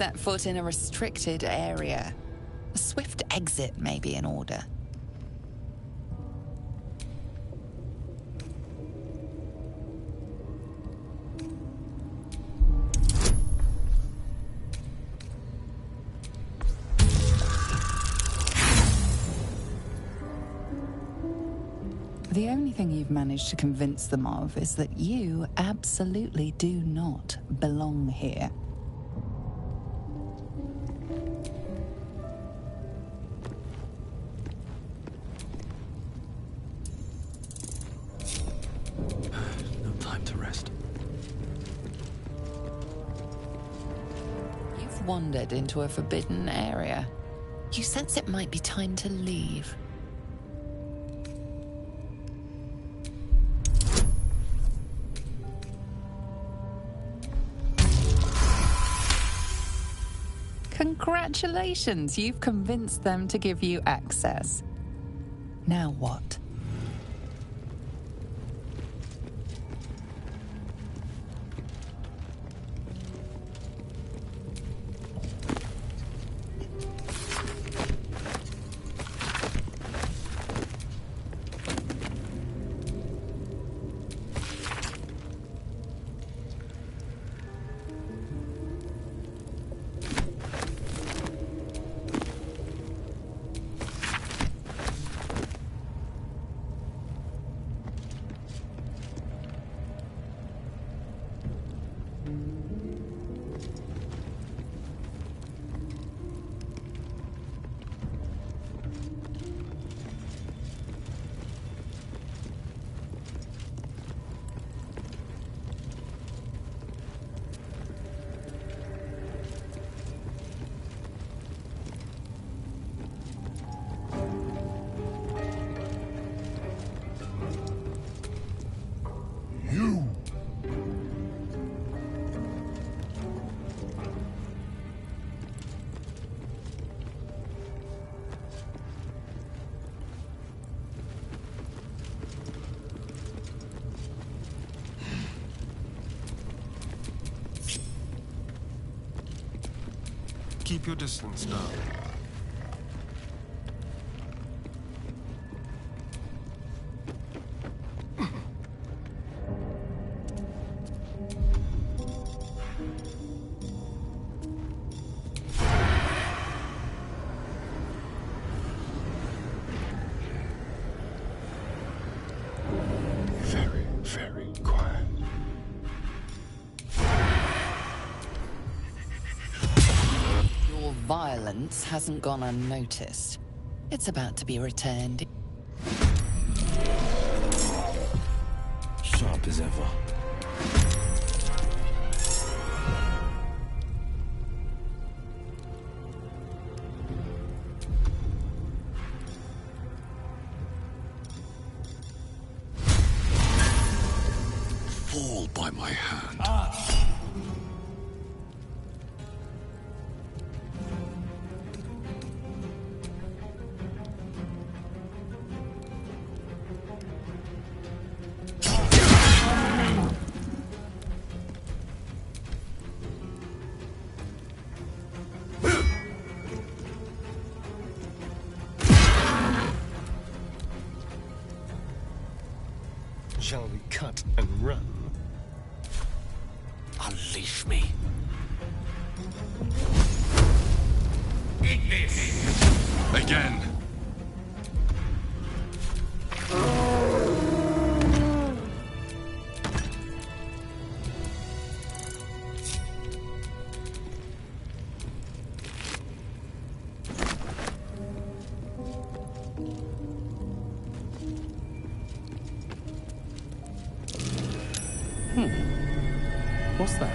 set foot in a restricted area. A swift exit may be in order. The only thing you've managed to convince them of is that you absolutely do not belong here. No time to rest. You've wandered into a forbidden area. You sense it might be time to leave. Congratulations, you've convinced them to give you access. Now what? Keep your distance, darling. Very, very quiet. Your violence hasn't gone unnoticed. It's about to be returned. Sharp as ever. Fall by my hand. Shall we cut and run? Unleash me. Eat this! Again. What's that?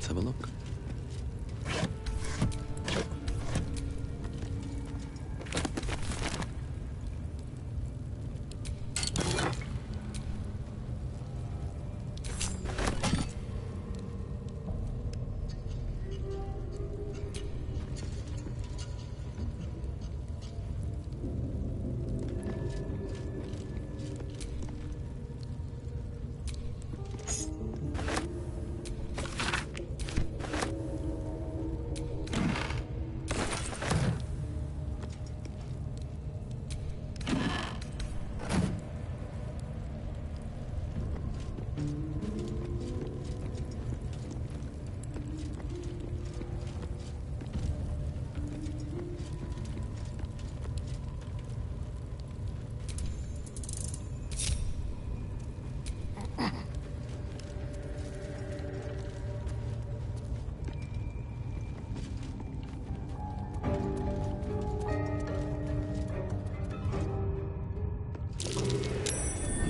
Let's have a look.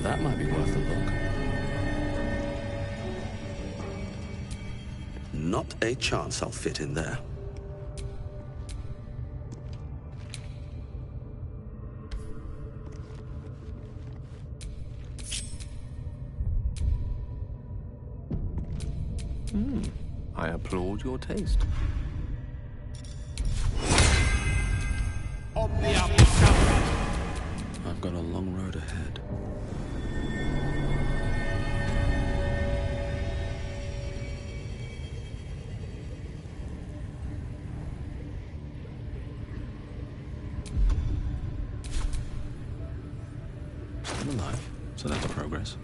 That might be worth a look. Not a chance I'll fit in there. I applaud your taste. I've got a long road ahead. I'm alive, so that's progress.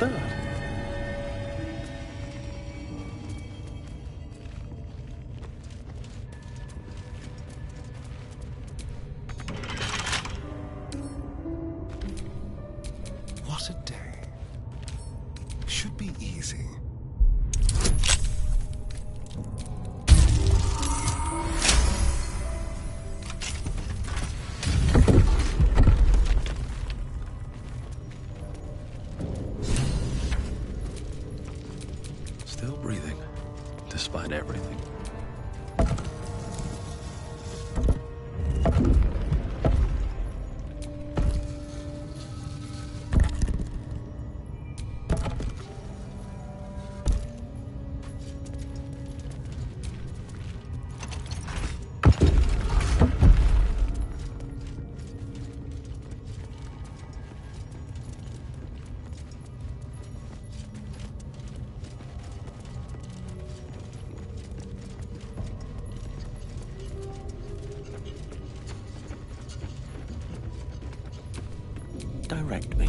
stir. What a day. Should be easy. Still breathing, despite everything. Direct me.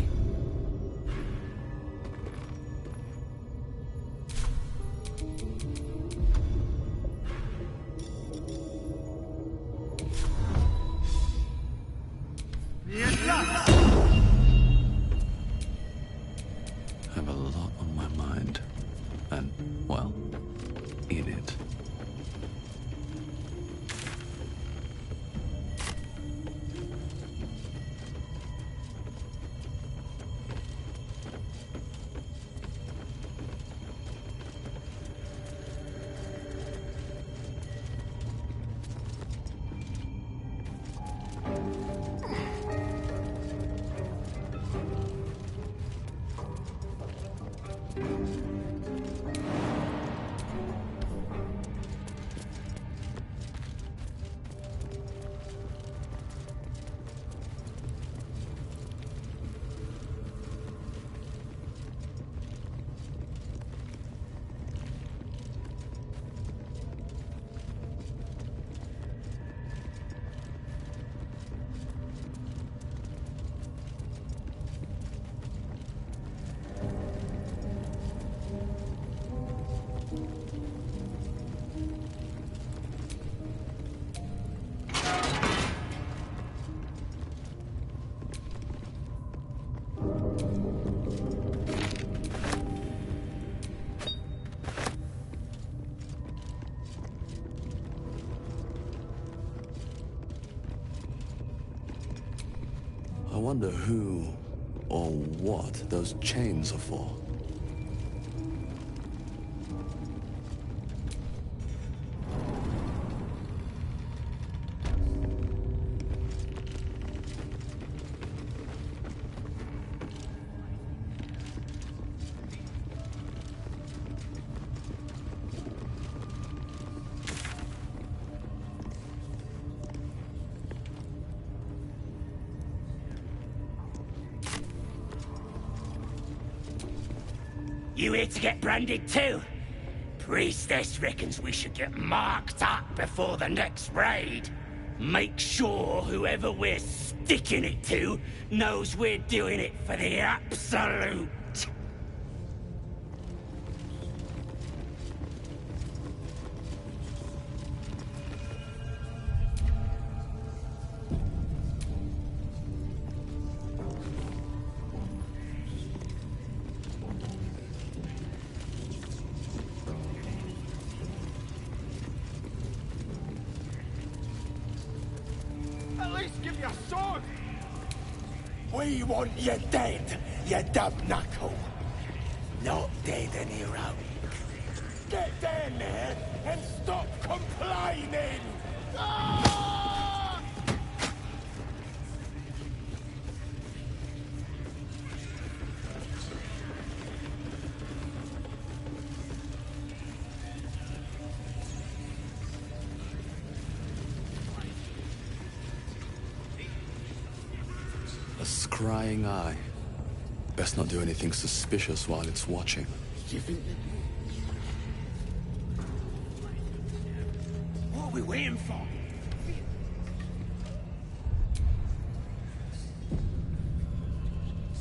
I have a lot on my mind. And, well, in it. I wonder who or what those chains are for. You here to get branded too? Priestess reckons we should get marked up before the next raid. Make sure whoever we're sticking it to knows we're doing it for the absolute. At least give me a sword! We want you dead, you dumb knuckle. Not dead and heroic. Get down there and stop complaining! Ah! A scrying eye. Best not do anything suspicious while it's watching. Do you think that... What are we waiting for?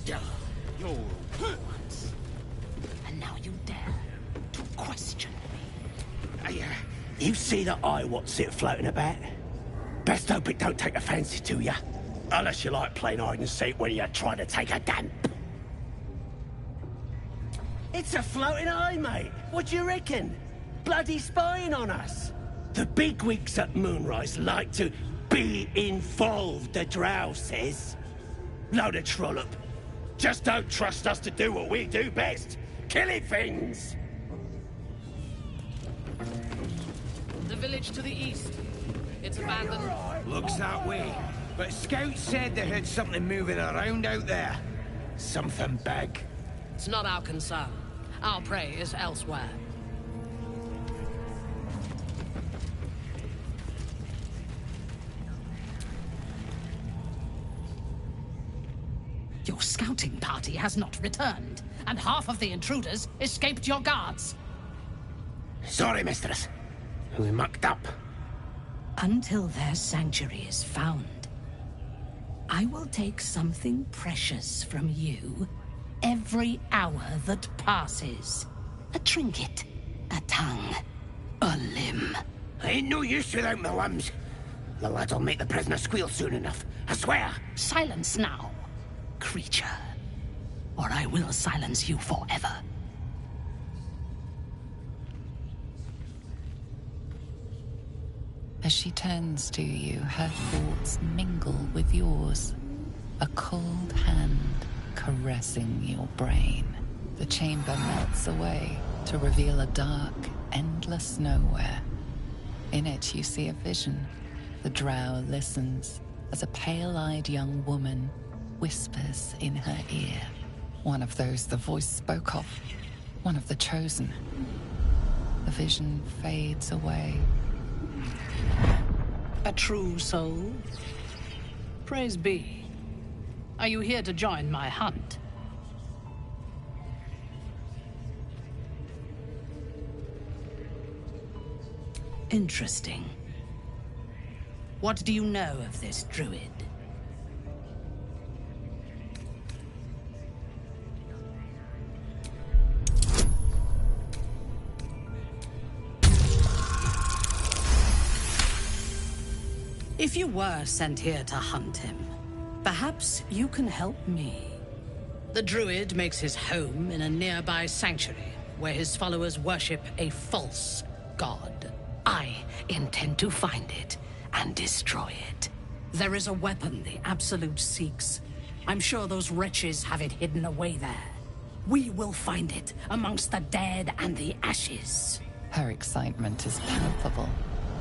You're all ones. You see that eye what's it floating about? Best hope it don't take a fancy to you. Unless you like playing hide and seek when you're trying to take a damp. It's a floating eye, mate. What do you reckon? Bloody spying on us. The bigwigs at Moonrise like to be involved, the drow says. Load of trollop. Just don't trust us to do what we do best. Killing things. The village to the east. It's abandoned. Looks that way. But scouts said they heard something moving around out there. Something big. It's not our concern. Our prey is elsewhere. Your scouting party has not returned, and half of the intruders escaped your guards. Sorry, mistress. We mucked up. Until their sanctuary is found, I will take something precious from you every hour that passes. A trinket, a tongue, a limb. I ain't no use without my limbs. The lad'll make the prisoner squeal soon enough, I swear. Silence now, creature, or I will silence you forever. As she turns to you, her thoughts mingle with yours. A cold hand caressing your brain. The chamber melts away to reveal a dark, endless nowhere. In it, you see a vision. The drow listens as a pale-eyed young woman whispers in her ear. One of those the voice spoke of. One of the chosen. The vision fades away. A true soul? Praise be. Are you here to join my hunt? Interesting. What do you know of this druid? If you were sent here to hunt him, perhaps you can help me. The druid makes his home in a nearby sanctuary where his followers worship a false god. I intend to find it and destroy it. There is a weapon the Absolute seeks. I'm sure those wretches have it hidden away there. We will find it amongst the dead and the ashes. Her excitement is palpable.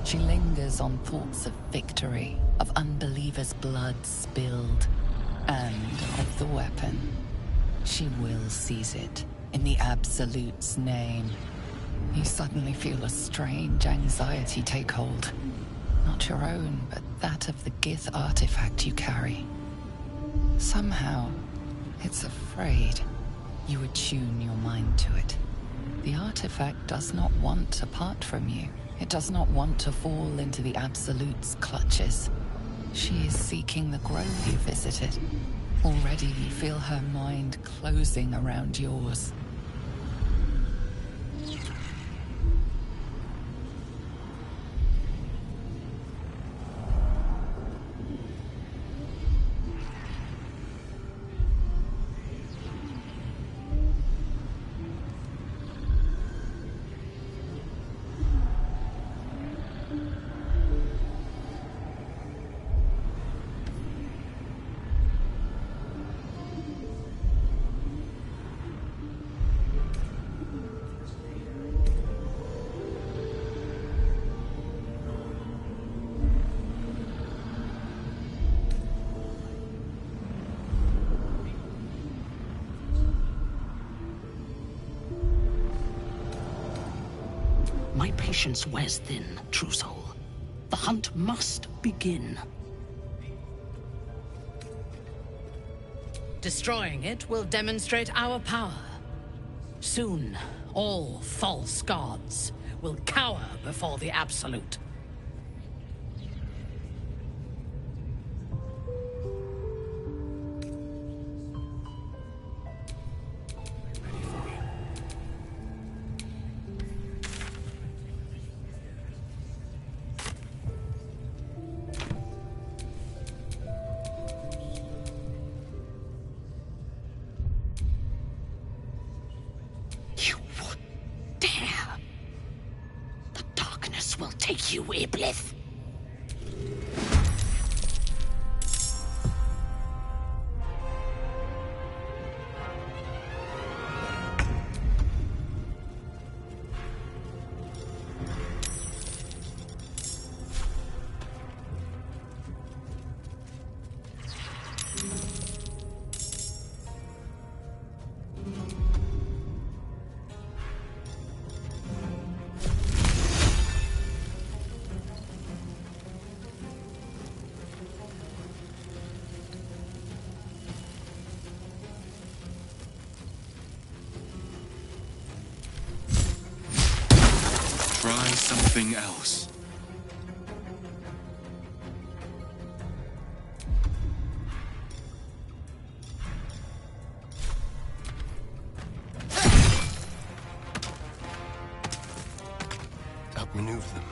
She lingers on thoughts of victory, of unbelievers' blood spilled, and of the weapon. She will seize it, in the Absolute's name. You suddenly feel a strange anxiety take hold. Not your own, but that of the Gith artifact you carry. Somehow, it's afraid. You attune your mind to it. The artifact does not want to part from you. It does not want to fall into the Absolute's clutches. She is seeking the grove you visited. Already you feel her mind closing around yours. My patience wears thin, true soul. The hunt must begin. Destroying it will demonstrate our power. Soon, all false gods will cower before the Absolute. you, Iblis. Try something else. Outmaneuver them.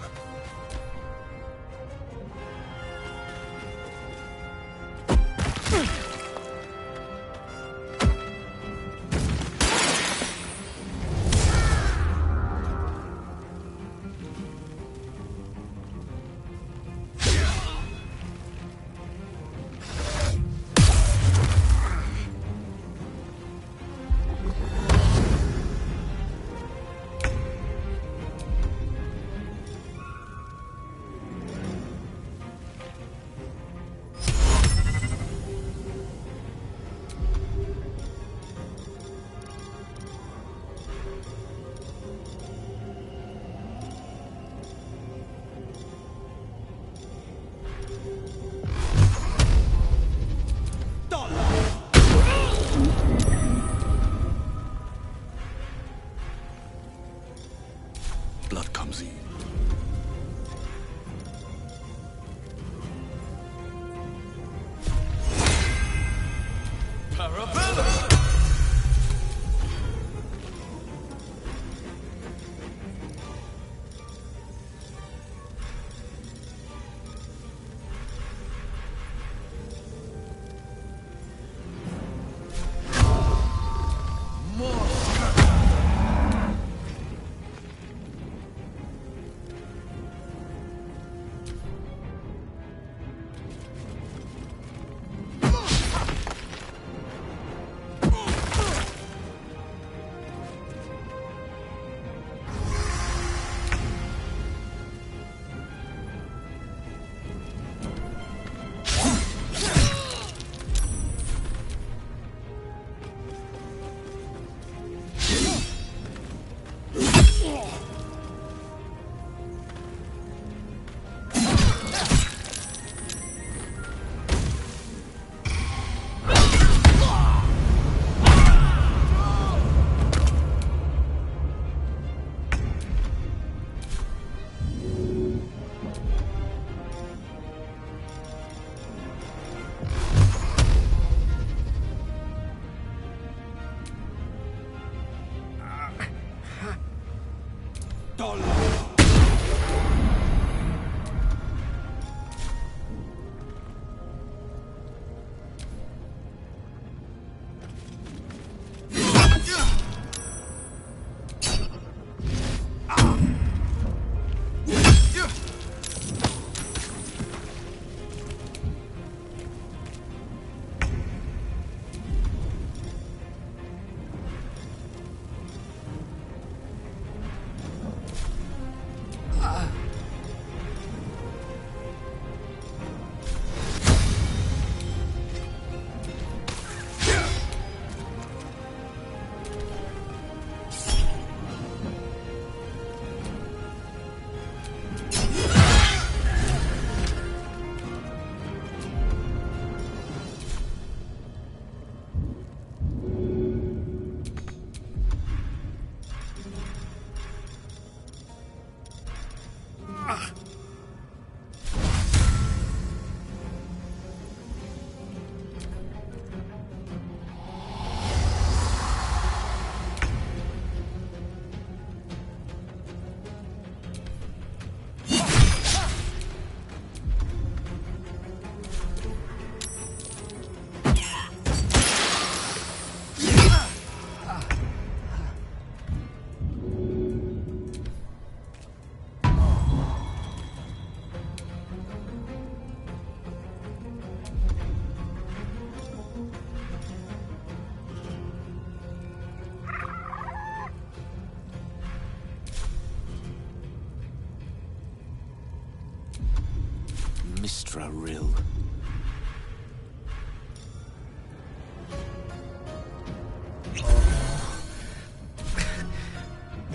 Mistra Rill.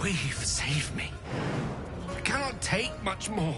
Weave, save me. I cannot take much more.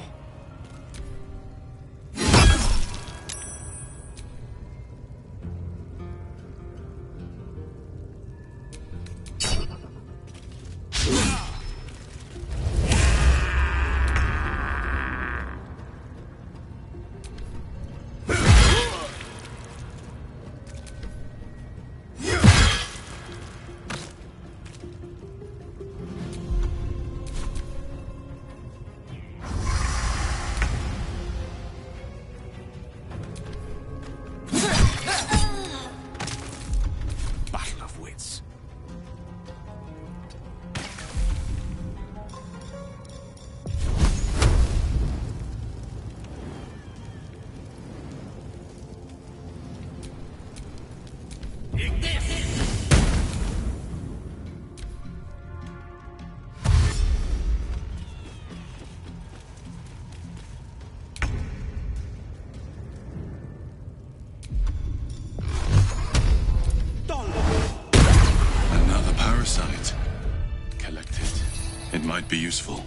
Another parasite. Collect it. It might be useful.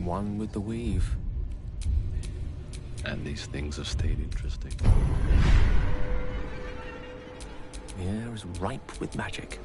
One with the weave. And these things have stayed interesting. The air is ripe with magic.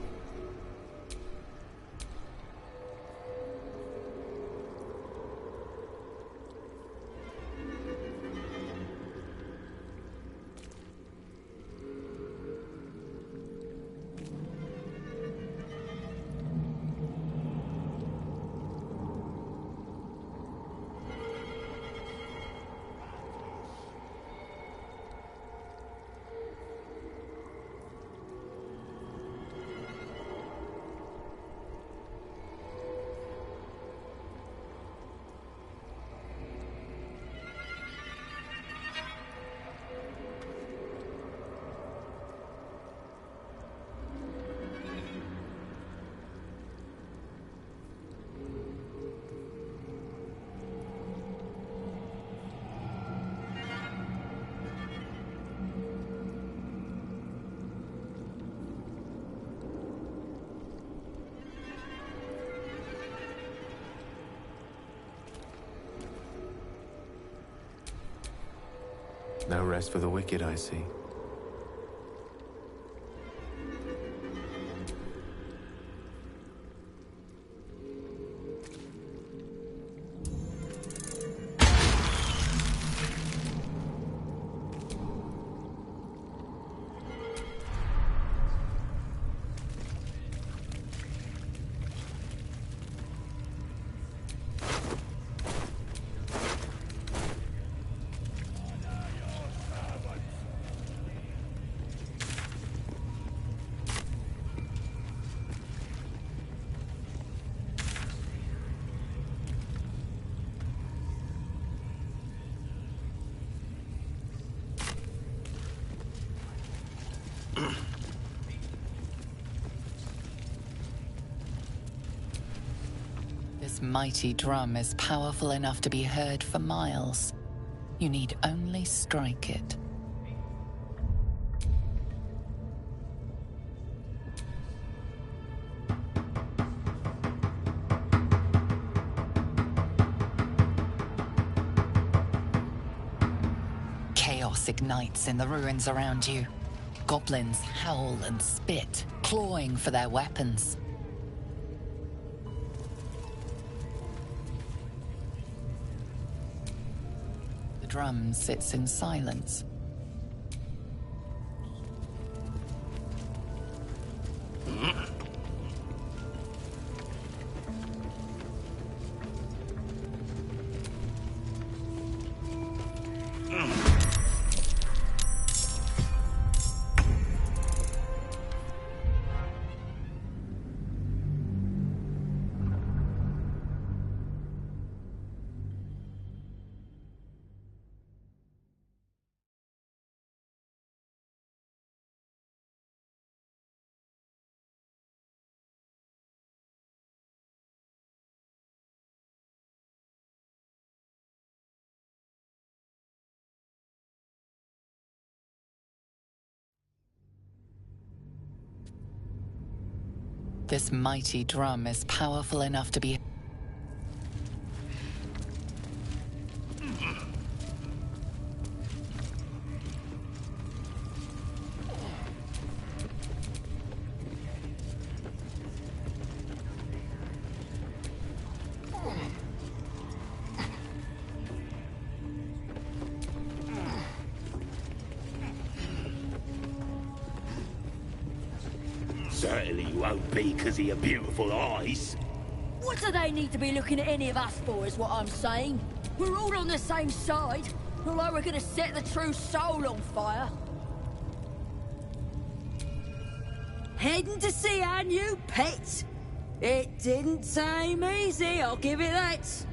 No rest for the wicked, I see. This mighty drum is powerful enough to be heard for miles. You need only strike it. Chaos ignites in the ruins around you. Goblins howl and spit, clawing for their weapons. The drum sits in silence. This mighty drum is powerful enough to be... Certainly you won't be because of your beautiful eyes. What do they need to be looking at any of us for, is what I'm saying? We're all on the same side. Not like we're gonna set the true soul on fire. Heading to see our new pet. It didn't seem easy, I'll give it that.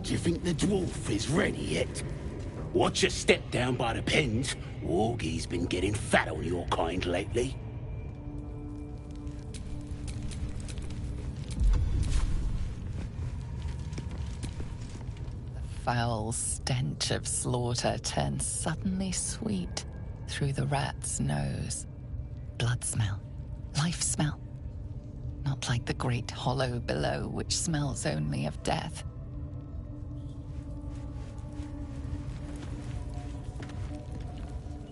Do you think the dwarf is ready yet? Watch your step down by the pens. Wargie's been getting fat on your kind lately. The foul stench of slaughter turns suddenly sweet through the rat's nose. Blood smell, life smell. Not like the great hollow below, which smells only of death.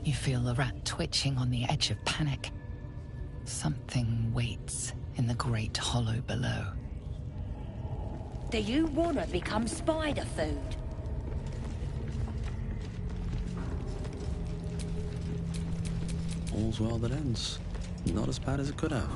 You feel the rat twitching on the edge of panic. Something waits in the great hollow below. Do you want to become spider food? All's well that ends. Not as bad as it could have.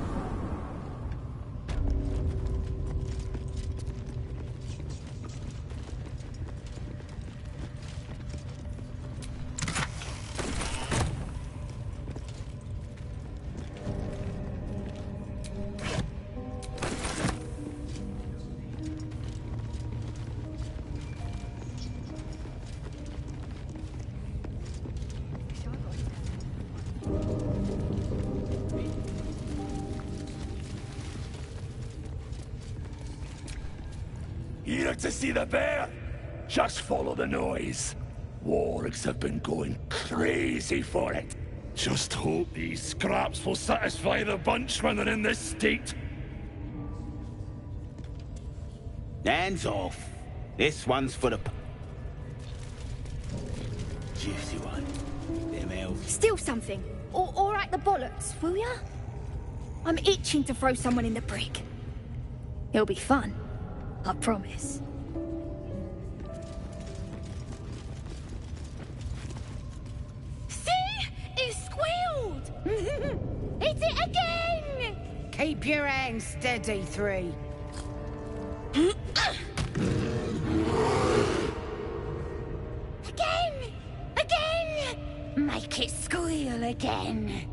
Here to see the bear? Just follow the noise. Wargs have been going crazy for it. Just hope these scraps will satisfy the bunch when they're in this state. Hands off. This one's for the... juicy one. Them elves. Steal something. Or act the bollocks, will ya? I'm itching to throw someone in the brig. It'll be fun. I promise. See? It squealed! Hit it again! Keep your hands steady, 3. Again! Again! Make it squeal again.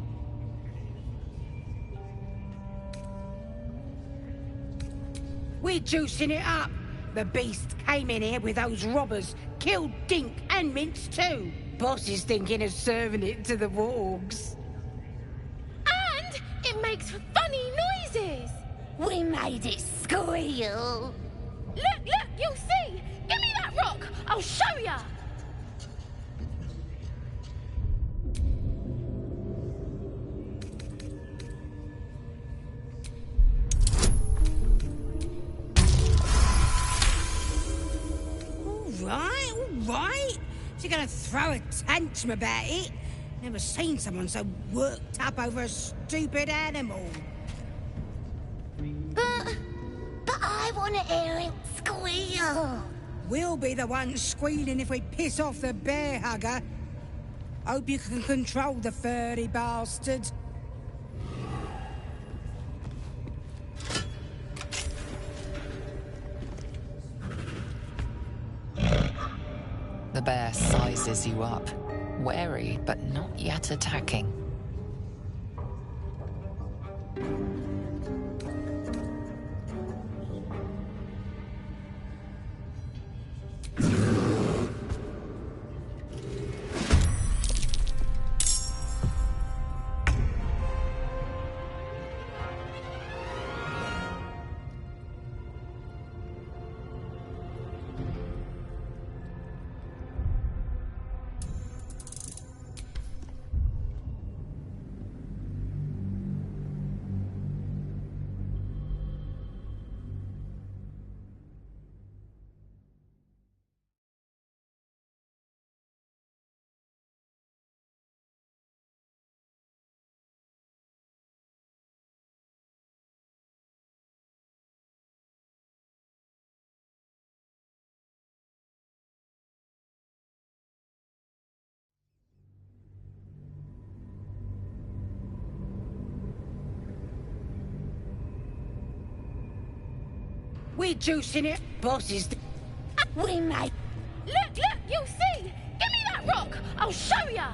We're juicing it up. The beast came in here with those robbers, killed Dink and Mince too. Boss is thinking of serving it to the wargs. And it makes funny noises. We made it squeal. Look, you'll see. Give me that rock. I'll show ya. All right. She's gonna throw a tantrum about it. Never seen someone so worked up over a stupid animal. But I want to hear it squeal. We'll be the ones squealing if we piss off the bear hugger. Hope you can control the furry bastard. The bear sizes you up, wary but not yet attacking. We're juicing it, bosses. We may. Look, you'll see. Give me that rock. I'll show ya.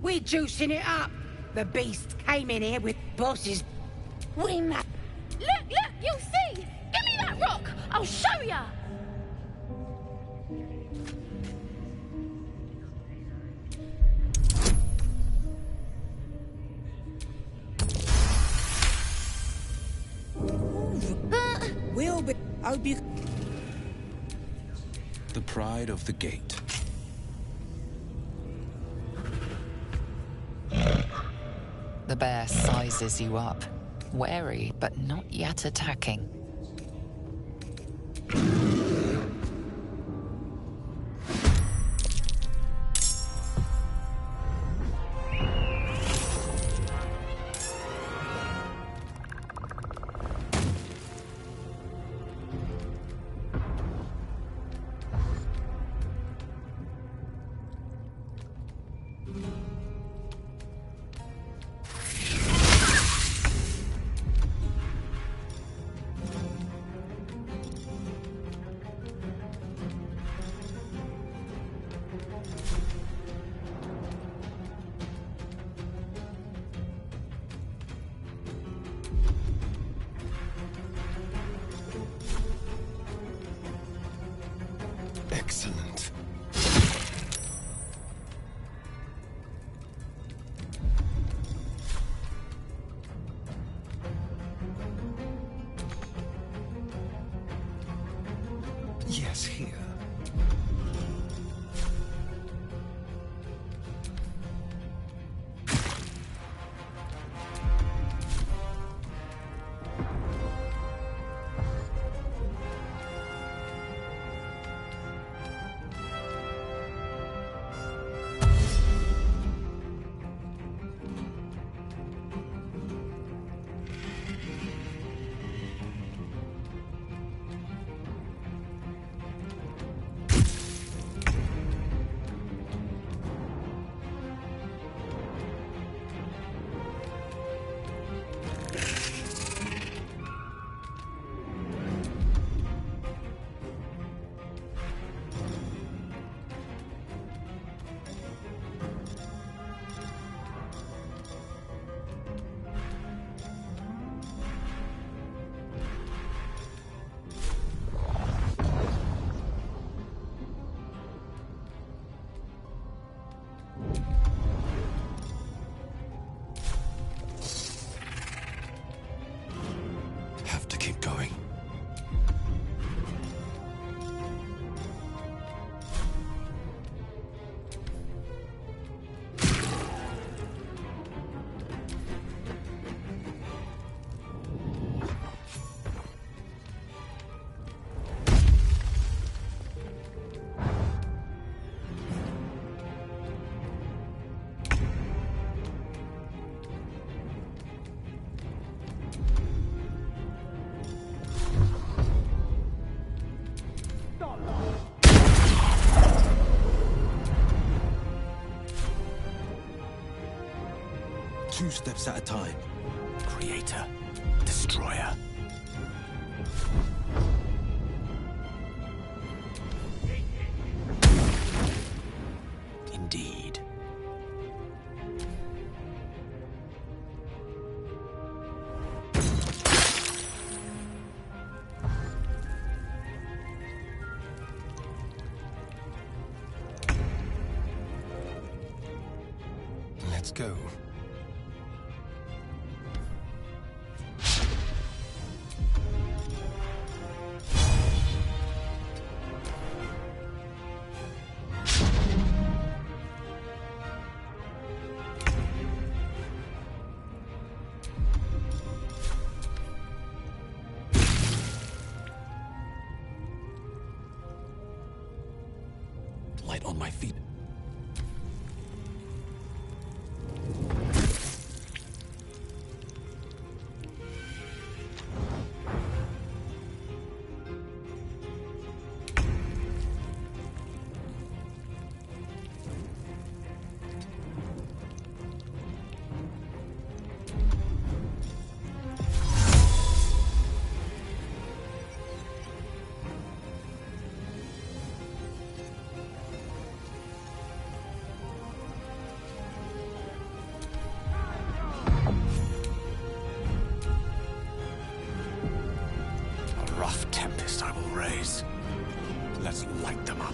We're juicing it up. The beast came in here with bosses. We may. Look, you'll see. Give me that rock. I'll show ya. We'll be. Hope you. The pride of the gate. The bear sizes you up, wary but not yet attacking. Excellent. Yes, here. steps at a time. Creator. Destroyer. Indeed. Let's go. Light on my feet. A rough tempest I will raise. Let's light them up.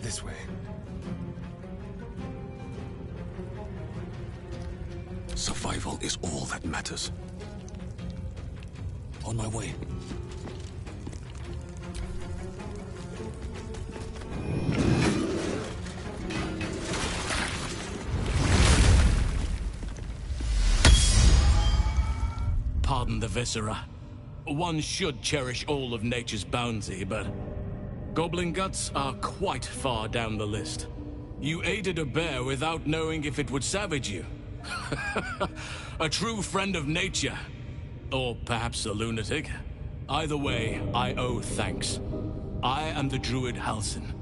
This way. Survival is all that matters. On my way. Pardon the viscera. One should cherish all of nature's bounty, but goblin guts are quite far down the list. You aided a bear without knowing if it would savage you. A true friend of nature. Or perhaps a lunatic. Either way, I owe thanks. I am the druid Halsin.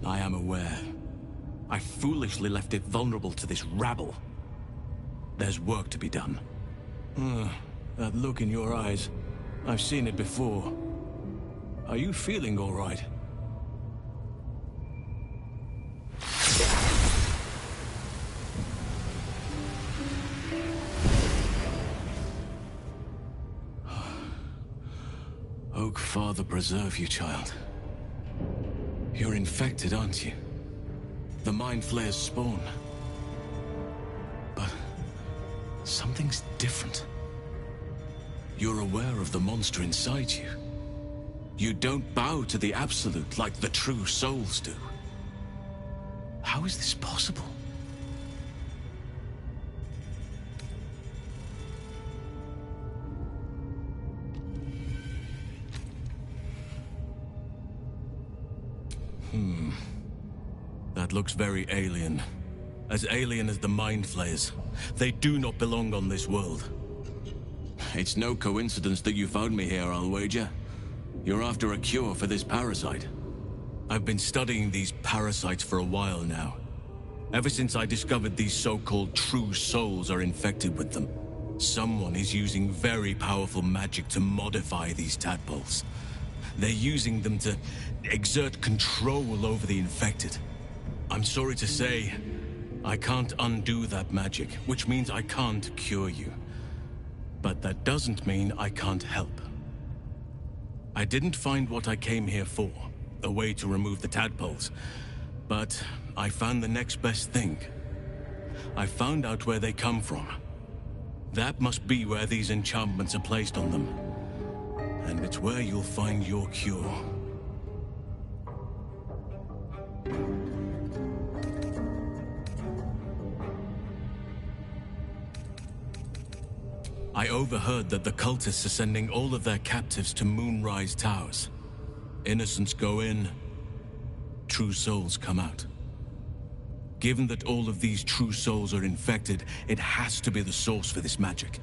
I am aware. I foolishly left it vulnerable to this rabble. There's work to be done. That look in your eyes. I've seen it before. Are you feeling all right? Oak Father preserve you, child. You're infected, aren't you? The Mind Flayer's spawn. But something's different. You're aware of the monster inside you. You don't bow to the Absolute like the true souls do. How is this possible? That looks very alien. As alien as the Mind Flayers. They do not belong on this world. It's no coincidence that you found me here, I'll wager. You're after a cure for this parasite. I've been studying these parasites for a while now. Ever since I discovered these so-called true souls are infected with them. Someone is using very powerful magic to modify these tadpoles. They're using them to exert control over the infected. I'm sorry to say, I can't undo that magic, which means I can't cure you. But that doesn't mean I can't help. I didn't find what I came here for, a way to remove the tadpoles, but I found the next best thing. I found out where they come from. That must be where these enchantments are placed on them. And it's where you'll find your cure. I overheard that the cultists are sending all of their captives to Moonrise Towers. Innocents go in, true souls come out. Given that all of these true souls are infected, it has to be the source for this magic.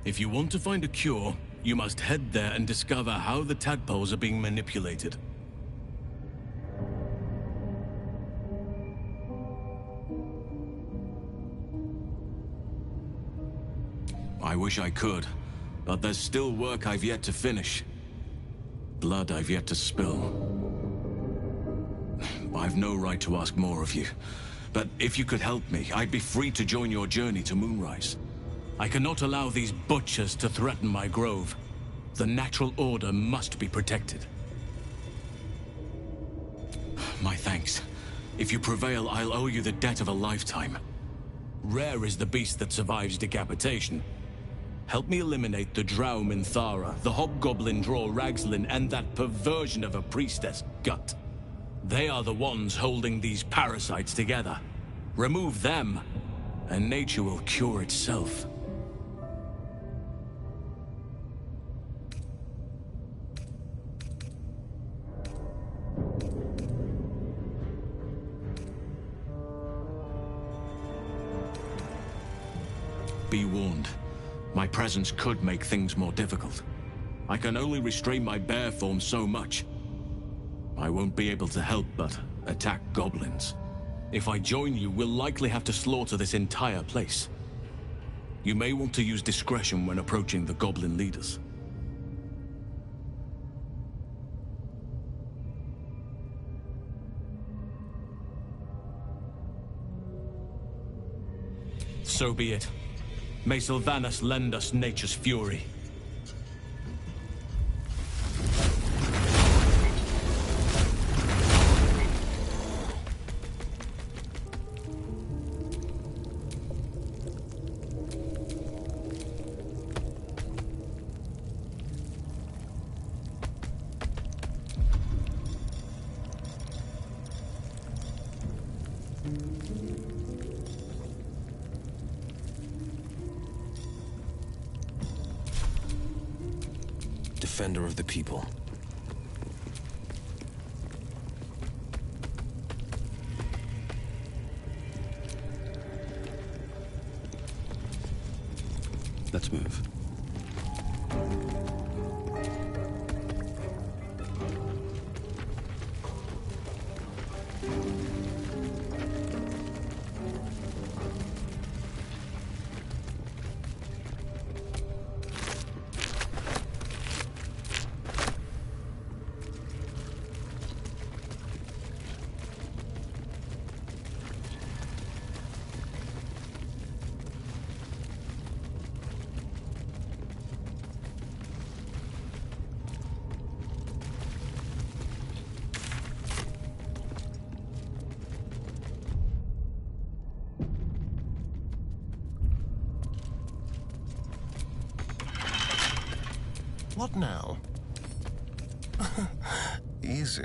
If you want to find a cure, you must head there and discover how the tadpoles are being manipulated. I wish I could, but there's still work I've yet to finish. Blood I've yet to spill. I've no right to ask more of you, but if you could help me, I'd be free to join your journey to Moonrise. I cannot allow these butchers to threaten my grove. The natural order must be protected. My thanks. If you prevail, I'll owe you the debt of a lifetime. Rare is the beast that survives decapitation. Help me eliminate the Drow Minthara, the Hobgoblin Draw Ragslin, and that perversion of a priestess, Gut. They are the ones holding these parasites together. Remove them, and nature will cure itself. Be warned. My presence could make things more difficult. I can only restrain my bear form so much. I won't be able to help but attack goblins. If I join you, we'll likely have to slaughter this entire place. You may want to use discretion when approaching the goblin leaders. So be it. May Sylvanas lend us nature's fury. Defender of the people. Let's move. What now? Easy.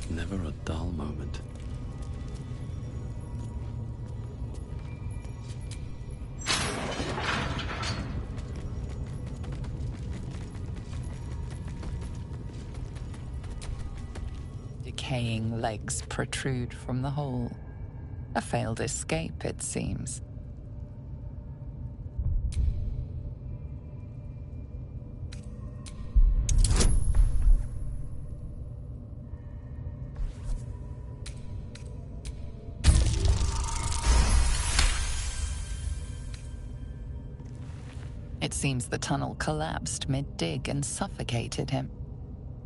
Never a dull moment. Decaying legs protrude from the hole. A failed escape, it seems. It seems the tunnel collapsed mid-dig and suffocated him.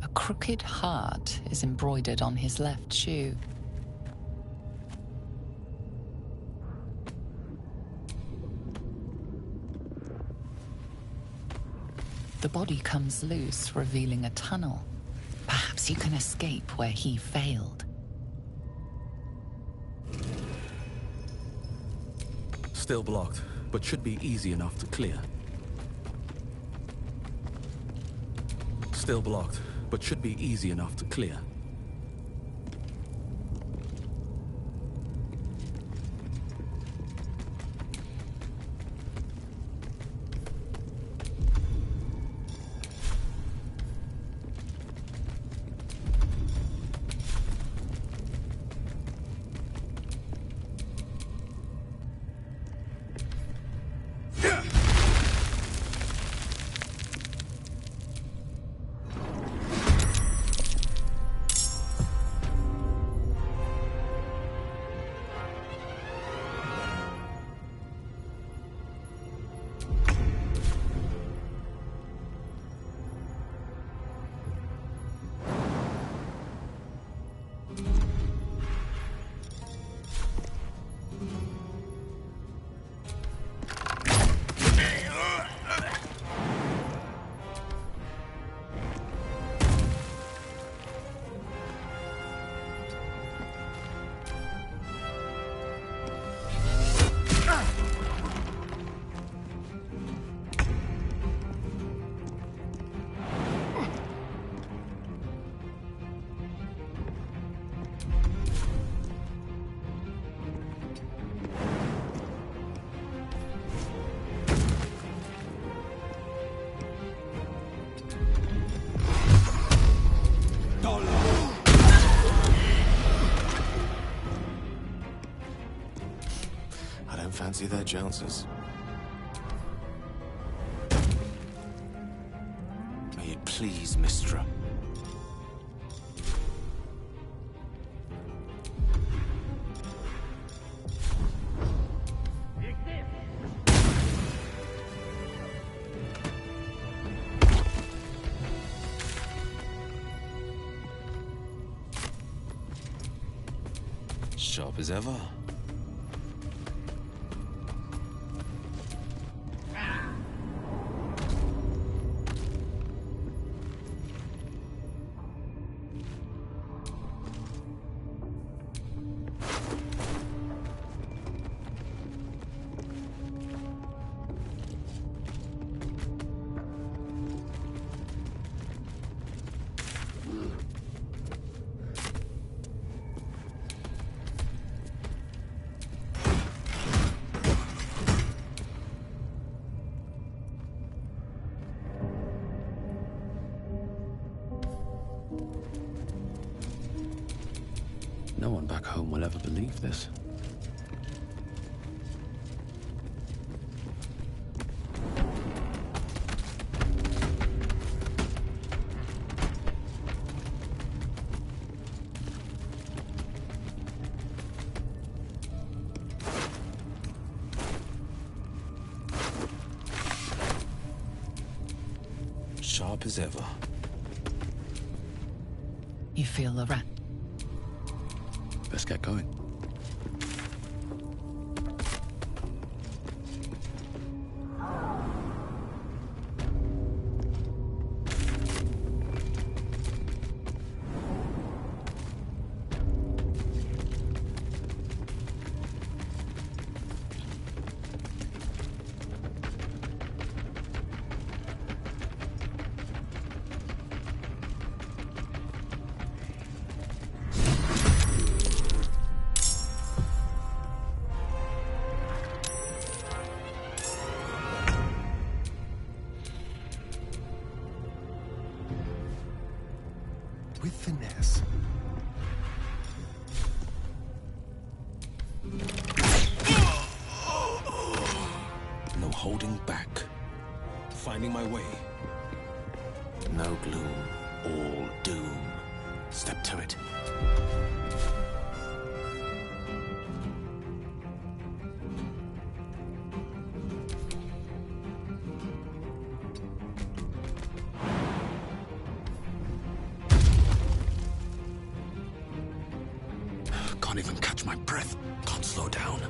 A crooked heart is embroidered on his left shoe. The body comes loose, revealing a tunnel. Perhaps you can escape where he failed. Still blocked, but should be easy enough to clear. Still blocked, but should be easy enough to clear. Fancy their chances. May it please, Mistra. Sharp as ever. No one back home will ever believe this. Sharp as ever. You feel the rat? Let's get going. With finesse. No holding back. Finding my way. No gloom, all doom. Step to it. Can't even catch my breath. Can't slow down.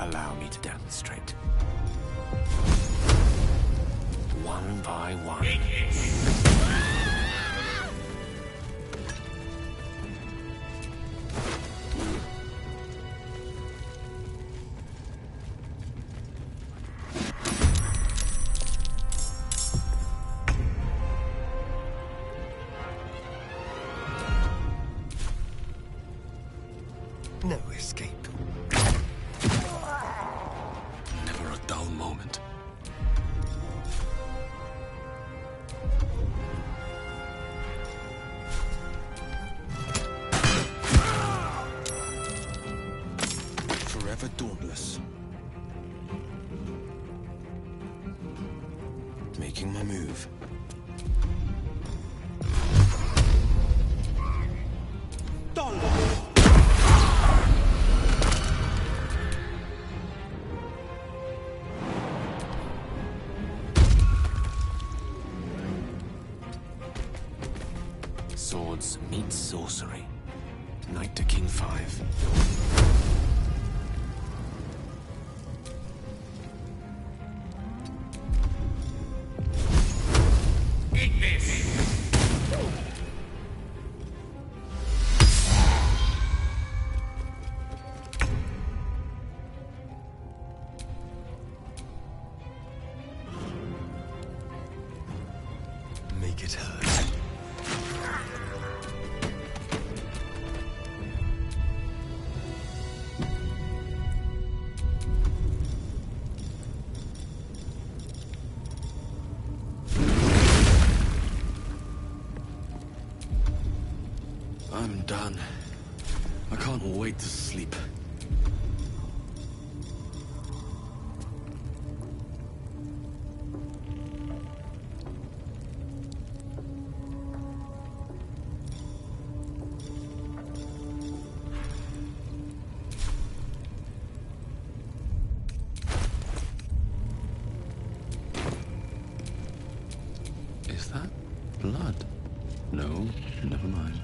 Allow me to demonstrate. One by one. No escape. Never a dull moment. Forever dauntless. Making my move. Swords meet sorcery. done. I can't wait to sleep. Is that blood? No, never mind.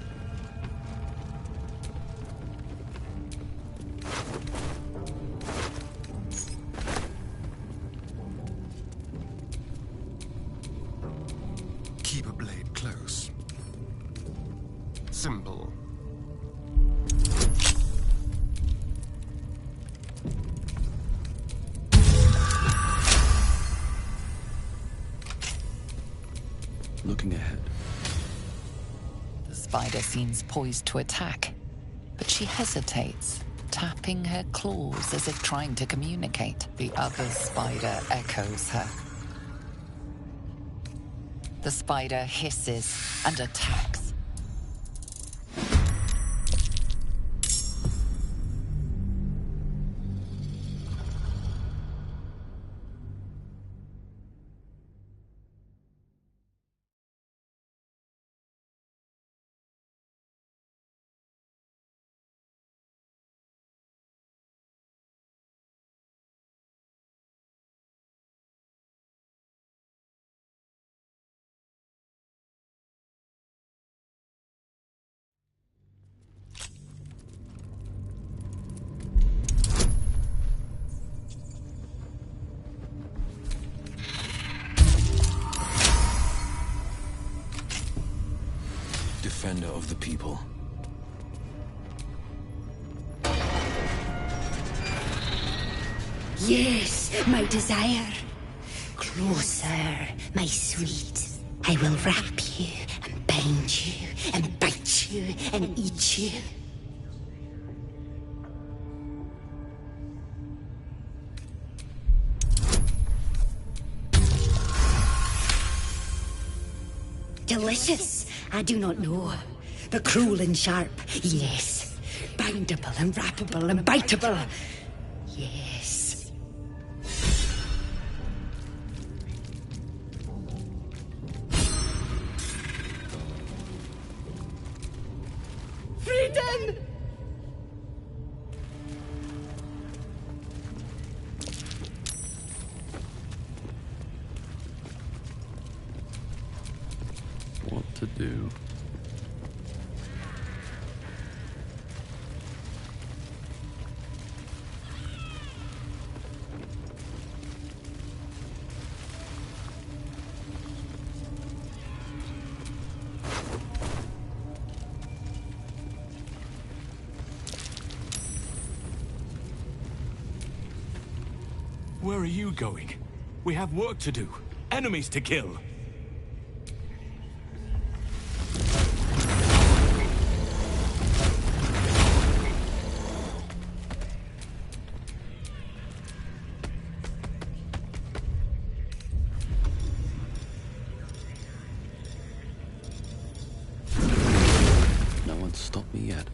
Keep a blade close. Simple. Looking ahead. The spider seems poised to attack, but she hesitates, tapping her claws as if trying to communicate. The other spider echoes her. The spider hisses and attacks. Defender of the people. Yes, my desire. Closer, my sweet. I will wrap you and bind you and bite you and eat you. Delicious, I do not know. But cruel and sharp, yes. Bindable and wrappable and biteable, yes. Freedom! What to do? Where are you going? We have work to do. Enemies to kill. No one's stopped me yet.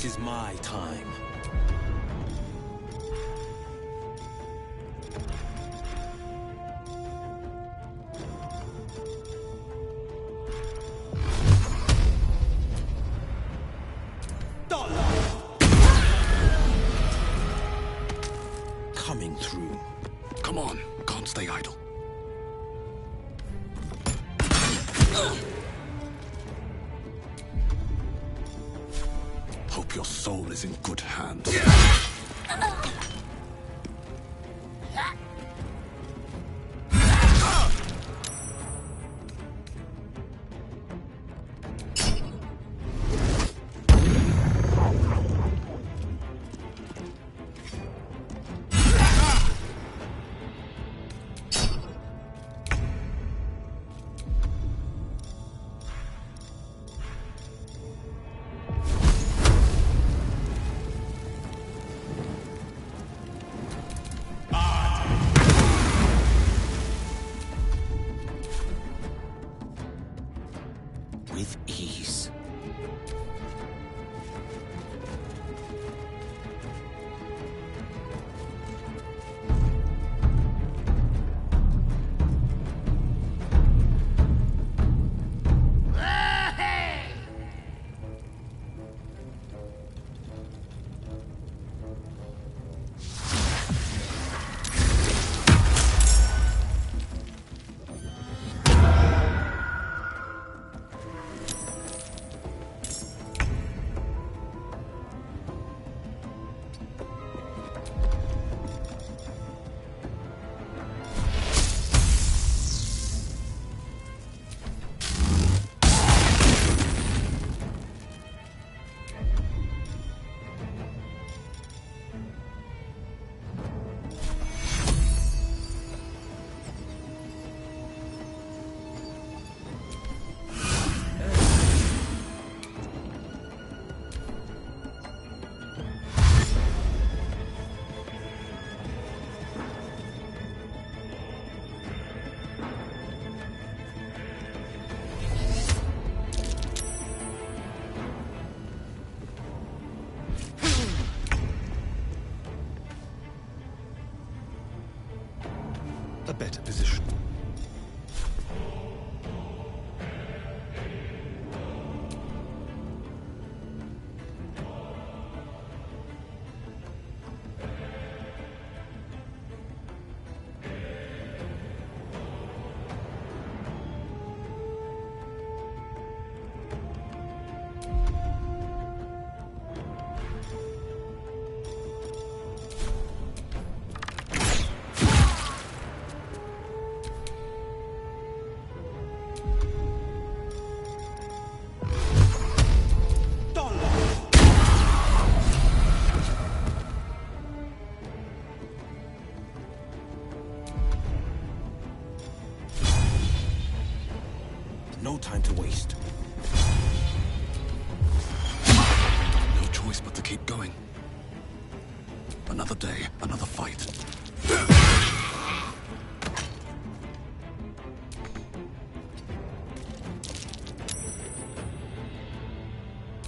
This is my time. Coming through. Come on, can't stay idle. Hope your soul is in good hands. With ease. A better position. No time to waste. No choice but to keep going. Another day, another fight.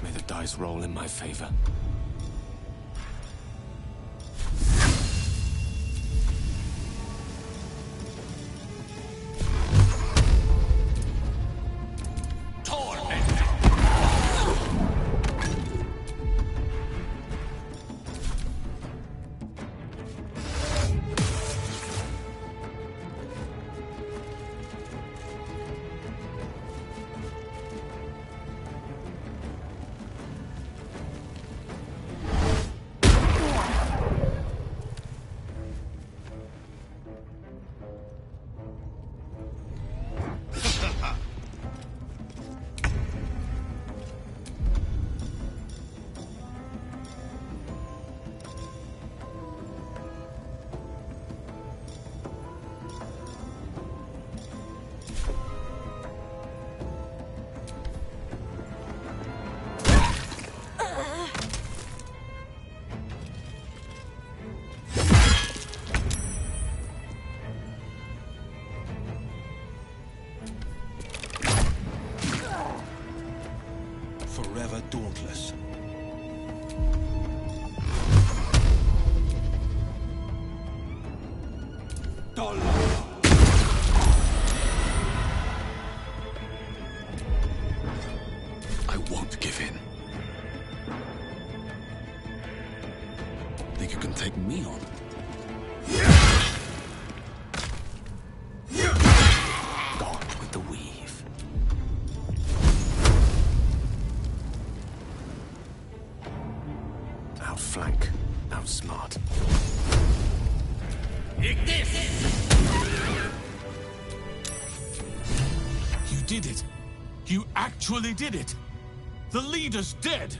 May the dice roll in my favor. Forever dauntless. did it! You actually did it! The leader's dead!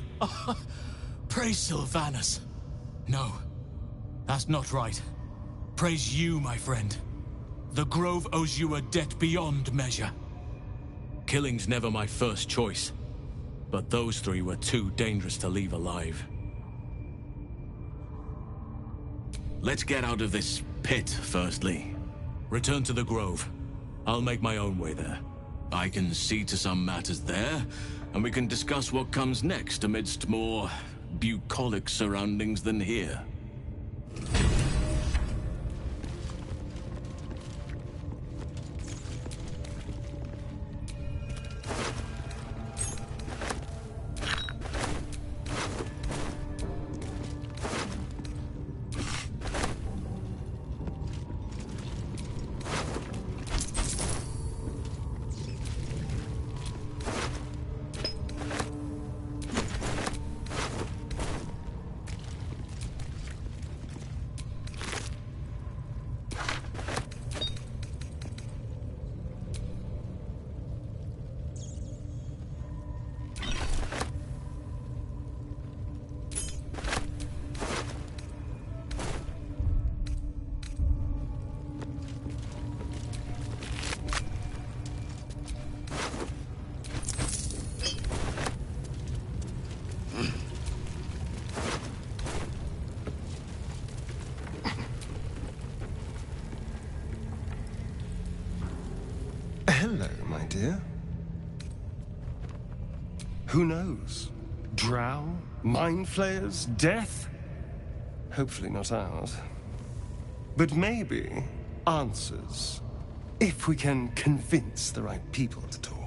Praise Sylvanus. No, that's not right. Praise you, my friend. The Grove owes you a debt beyond measure. Killing's never my first choice, but those three were too dangerous to leave alive. Let's get out of this pit, firstly. Return to the Grove. I'll make my own way there. I can see to some matters there, and we can discuss what comes next amidst more bucolic surroundings than here. Hello, my dear. Who knows? Drow? Mind flayers? Death? Hopefully not ours. But maybe answers. If we can convince the right people to talk.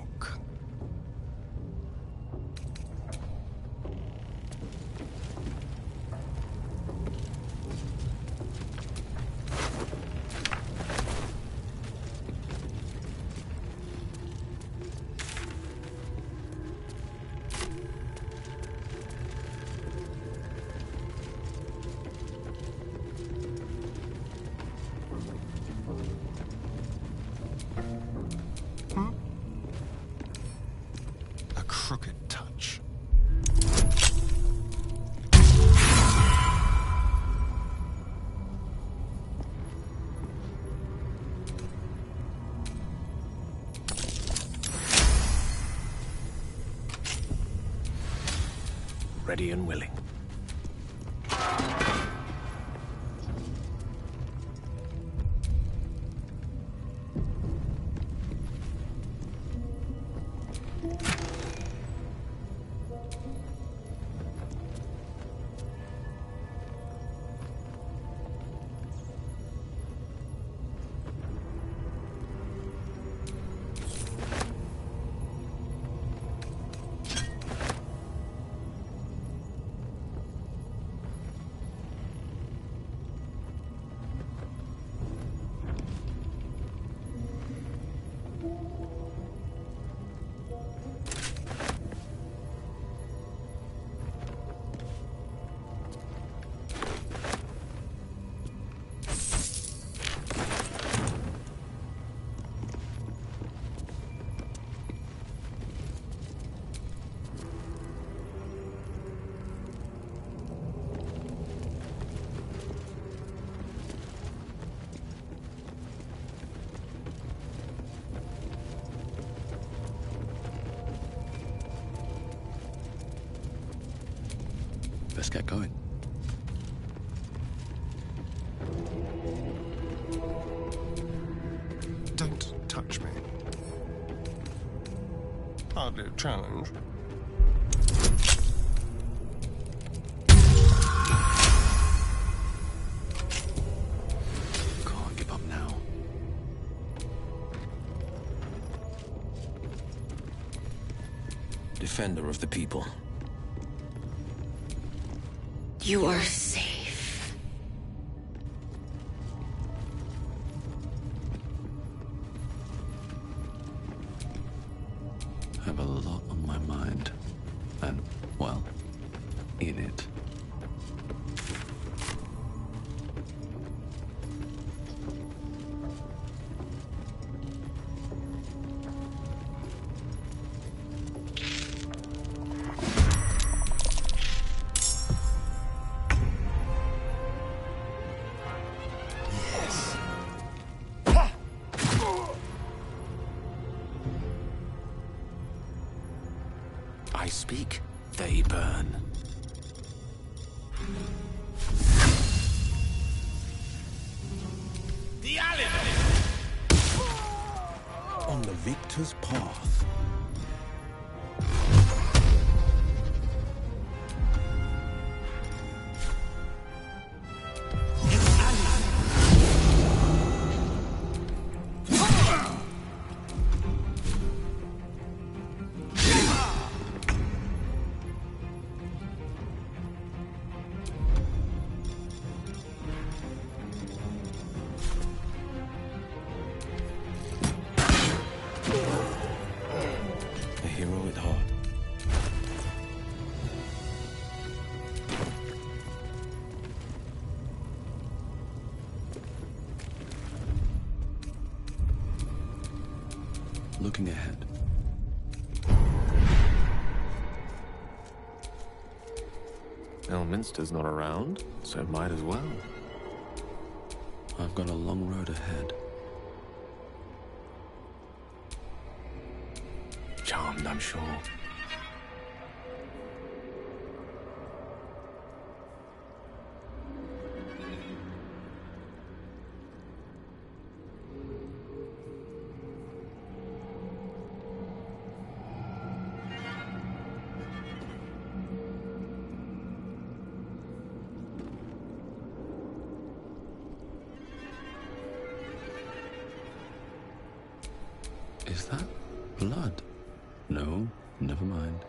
Crooked touch. Ready and willing. Let's get going. Don't touch me. Hardly a challenge. Can't give up now. Defender of the people. You are safe. I have a lot on my mind. And, well, in it. I speak, they burn. The Allen! On the victor's path. A hero at heart. Looking ahead. Elminster's not around, so might as well. I've got a long road ahead. Charmed, I'm sure. Is that blood? No, never mind.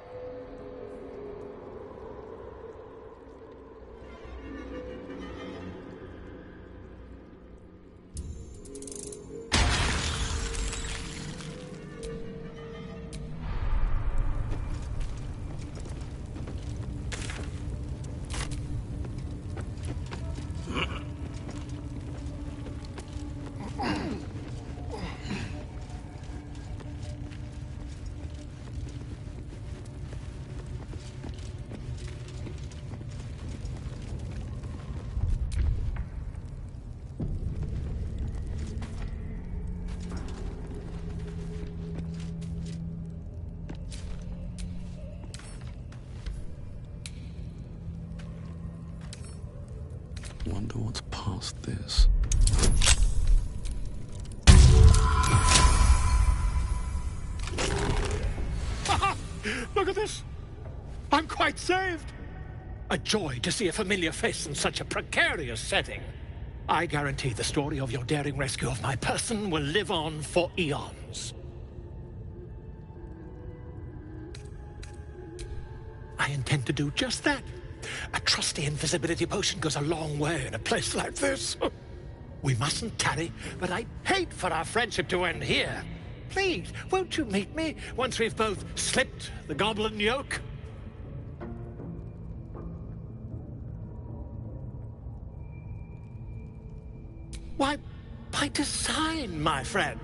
Wonder what's past this. Look at this! I'm quite saved! A joy to see a familiar face in such a precarious setting. I guarantee the story of your daring rescue of my person will live on for eons. I intend to do just that. A trusty invisibility potion goes a long way in a place like this. We mustn't tarry, but I'd hate for our friendship to end here. Please, won't you meet me once we've both slipped the goblin yoke? Why, by design, my friend.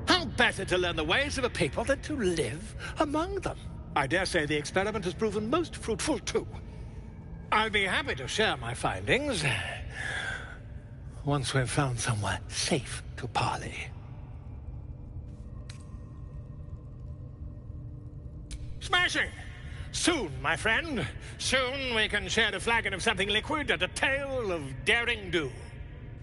How better to learn the ways of a people than to live among them? I dare say the experiment has proven most fruitful, too. I'll be happy to share my findings once we've found somewhere safe to parley. Smashing! Soon, my friend. Soon we can share a flagon of something liquid and a tale of daring do.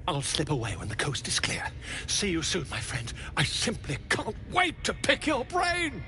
I'll slip away when the coast is clear. See you soon, my friend. I simply can't wait to pick your brain!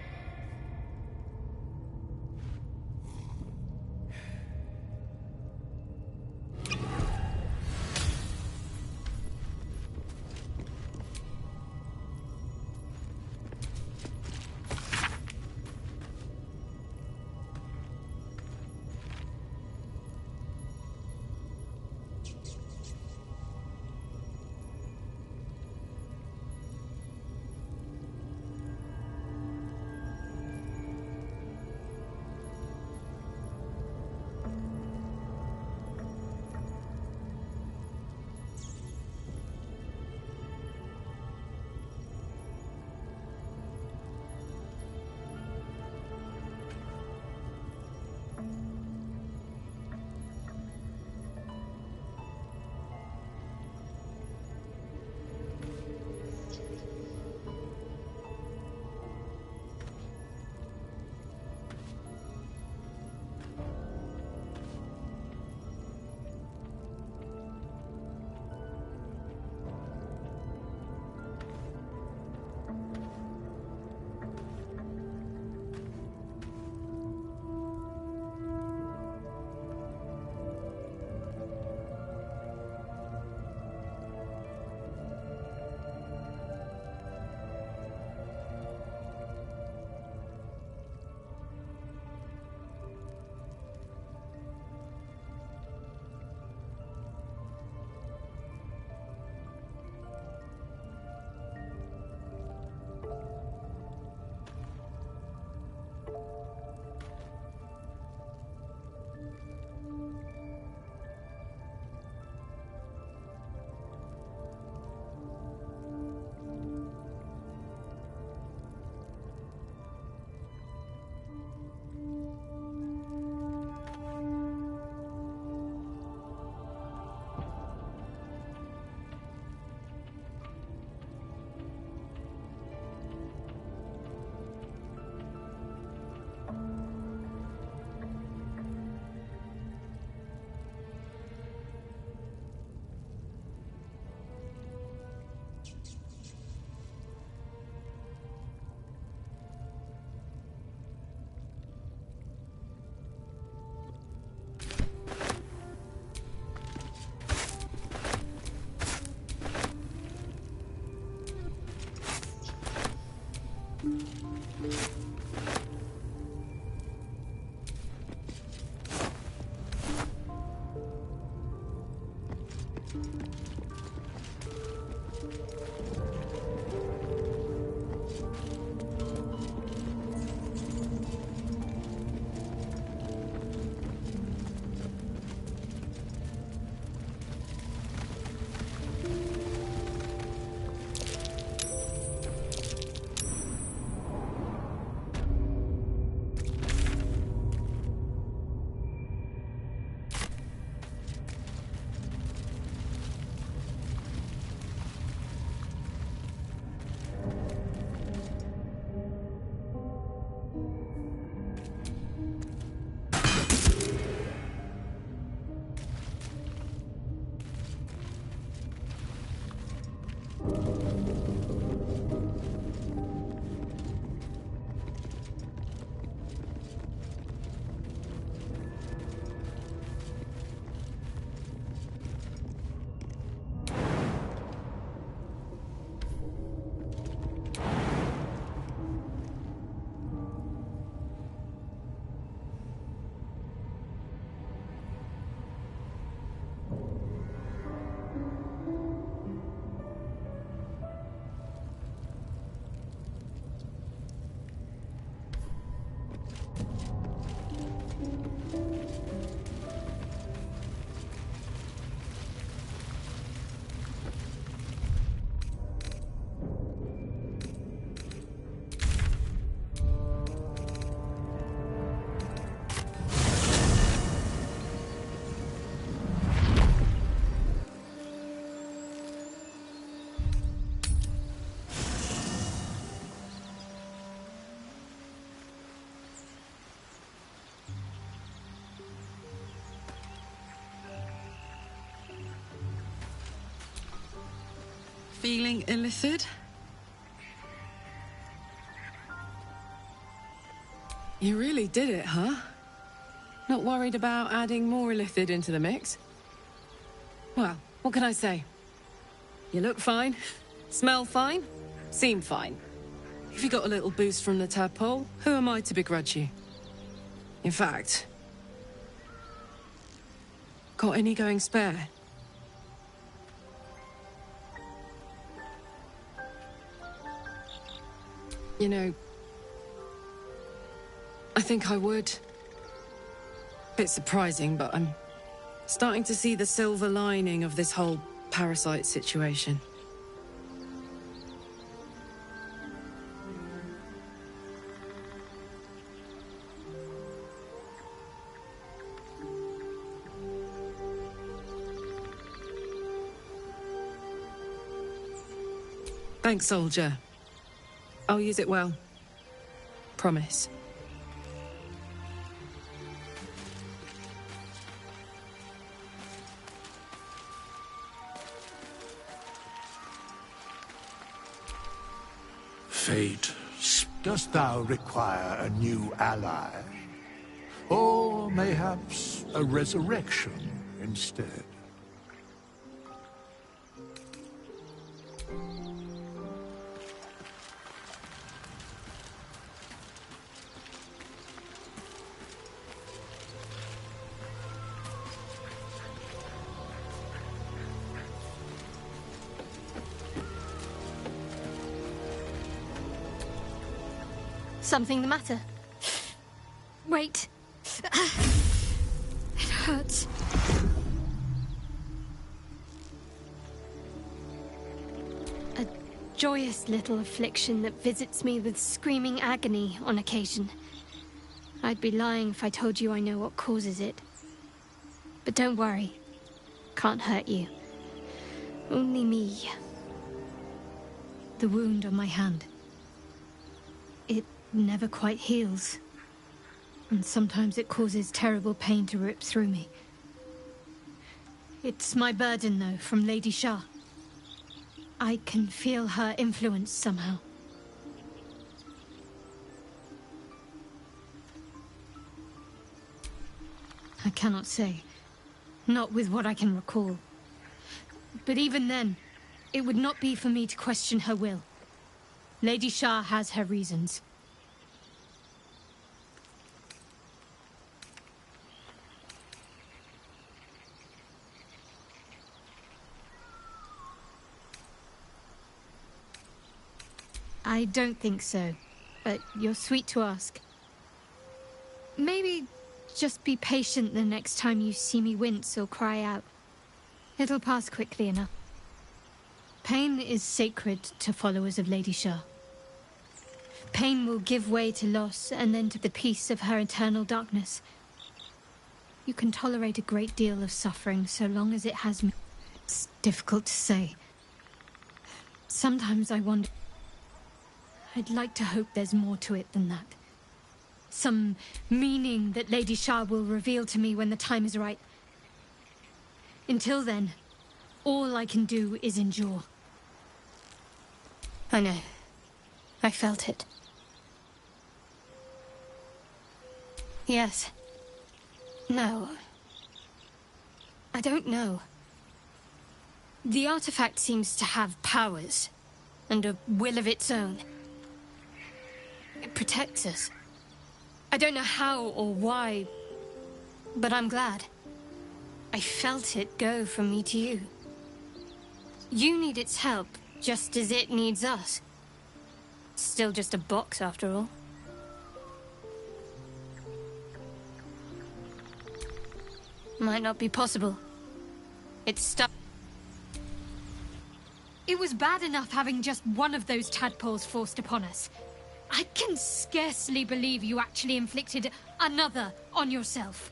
Feeling illithid? You really did it, huh? Not worried about adding more illithid into the mix? Well, what can I say? You look fine, smell fine, seem fine. If you got a little boost from the tadpole, who am I to begrudge you? In fact, got any going spare? You know, I think I would. Bit surprising, but I'm starting to see the silver lining of this whole parasite situation. Thanks, soldier. I'll use it well. Promise. Fate, dost thou require a new ally? Or mayhaps a resurrection instead? Something the matter? Wait. It hurts. A joyous little affliction that visits me with screaming agony on occasion. I'd be lying if I told you I know what causes it. But don't worry. Can't hurt you. Only me. The wound on my hand. It never quite heals. And sometimes it causes terrible pain to rip through me. It's my burden, though, from Lady Shah. I can feel her influence somehow. I cannot say. Not with what I can recall. But even then, it would not be for me to question her will. Lady Shah has her reasons. I don't think so, but you're sweet to ask. Maybe just be patient the next time you see me wince or cry out. It'll pass quickly enough. Pain is sacred to followers of Lady Shah. Pain will give way to loss and then to the peace of her eternal darkness. You can tolerate a great deal of suffering so long as it has me. It's difficult to say. Sometimes I wonder... I'd like to hope there's more to it than that. Some meaning that Lady Shah will reveal to me when the time is right. Until then, all I can do is endure. I know. I felt it. Yes. No. I don't know. The artifact seems to have powers, and a will of its own. It protects us. I don't know how or why, but I'm glad. I felt it go from me to you. You need its help, just as it needs us. It's still just a box, after all. Might not be possible. It's stuck. It was bad enough having just one of those tadpoles forced upon us. I can scarcely believe you actually inflicted another on yourself.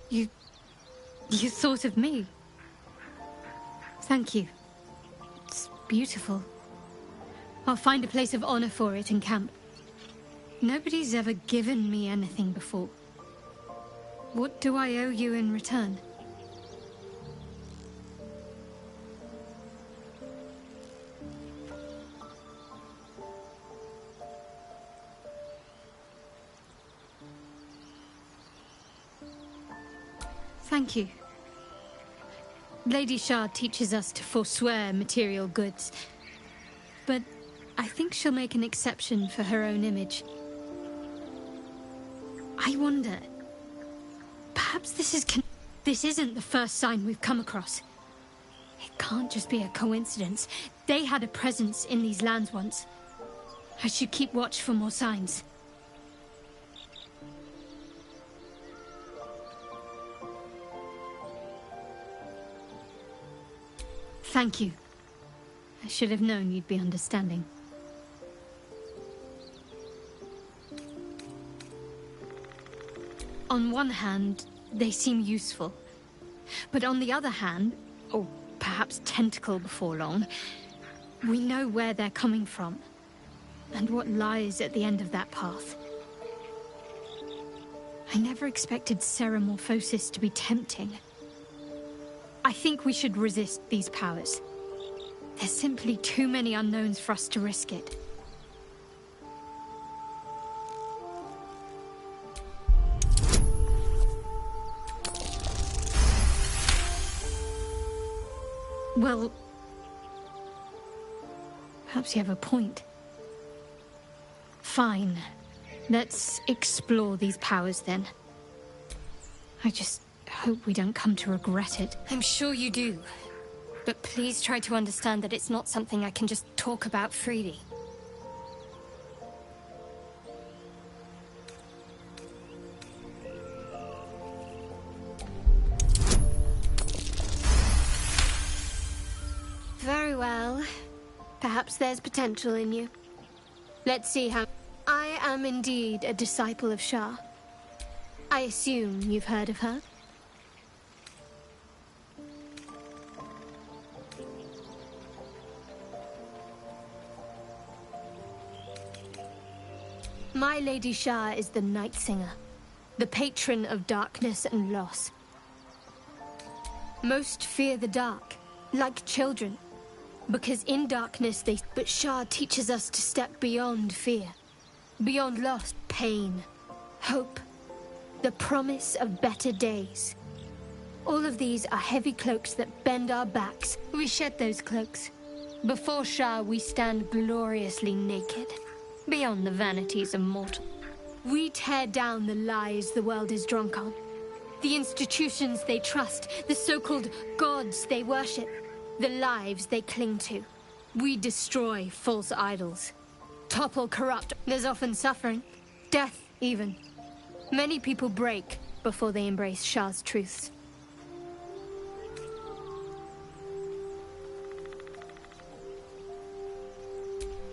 You thought of me. Thank you. It's beautiful. I'll find a place of honor for it in camp. Nobody's ever given me anything before. What do I owe you in return? Thank you. Lady Shah teaches us to forswear material goods, but I think she'll make an exception for her own image. I wonder, perhaps this isn't the first sign we've come across. It can't just be a coincidence. They had a presence in these lands once. I should keep watch for more signs. Thank you. I should have known you'd be understanding. On one hand, they seem useful. But on the other hand, or perhaps tentacle before long, we know where they're coming from, and what lies at the end of that path. I never expected ceremorphosis to be tempting. I think we should resist these powers. There's simply too many unknowns for us to risk it. Well, perhaps you have a point. Fine. Let's explore these powers then. I just hope we don't come to regret it. I'm sure you do. But please try to understand that it's not something I can just talk about freely. Very well. Perhaps there's potential in you. Let's see how... I am indeed a disciple of Shah. I assume you've heard of her? My Lady Shah is the Night Singer, the patron of darkness and loss. Most fear the dark, like children, because in darkness they... But Shah teaches us to step beyond fear, beyond loss, pain, hope, the promise of better days. All of these are heavy cloaks that bend our backs. We shed those cloaks. Before Shah, we stand gloriously naked, beyond the vanities of mortal. We tear down the lies the world is drunk on, the institutions they trust, the so-called gods they worship, the lives they cling to. We destroy false idols, topple corrupt. There's often suffering, death even. Many people break before they embrace Shah's truths.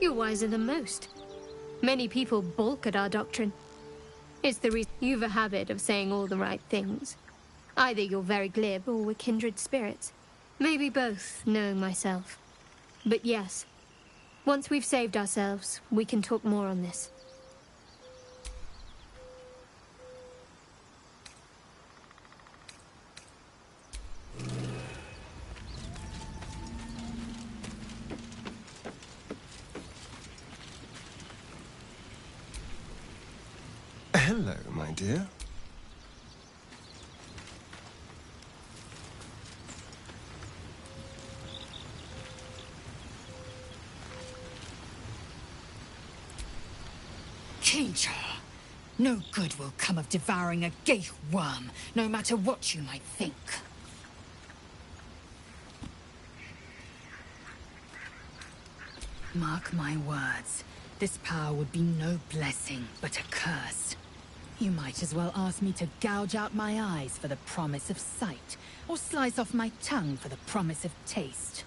You're wiser than most. Many people balk at our doctrine. It's the reason you've a habit of saying all the right things. Either you're very glib or we're kindred spirits. Maybe both, knowing myself. But yes, once we've saved ourselves, we can talk more on this. Hello, my dear. Keyncha, no good will come of devouring a gaith worm, no matter what you might think. Mark my words, this power would be no blessing, but a curse. You might as well ask me to gouge out my eyes for the promise of sight, or slice off my tongue for the promise of taste.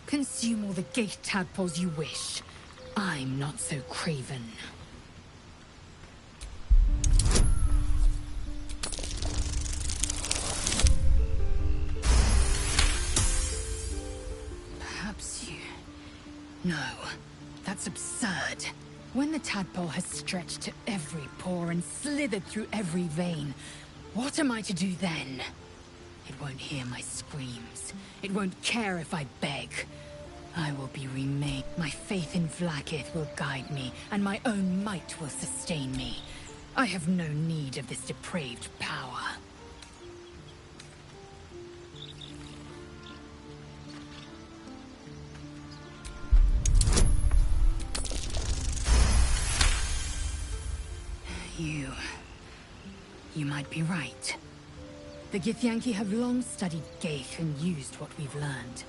Consume all the gaith tadpoles you wish. I'm not so craven. Perhaps you... No, that's absurd. When the tadpole has stretched to every pore and slithered through every vein, what am I to do then? It won't hear my screams. It won't care if I beg. I will be remade. My faith in Vlaakith will guide me, and my own might will sustain me. I have no need of this depraved power. You might be right. The Githyanki have long studied Gaith and used what we've learned.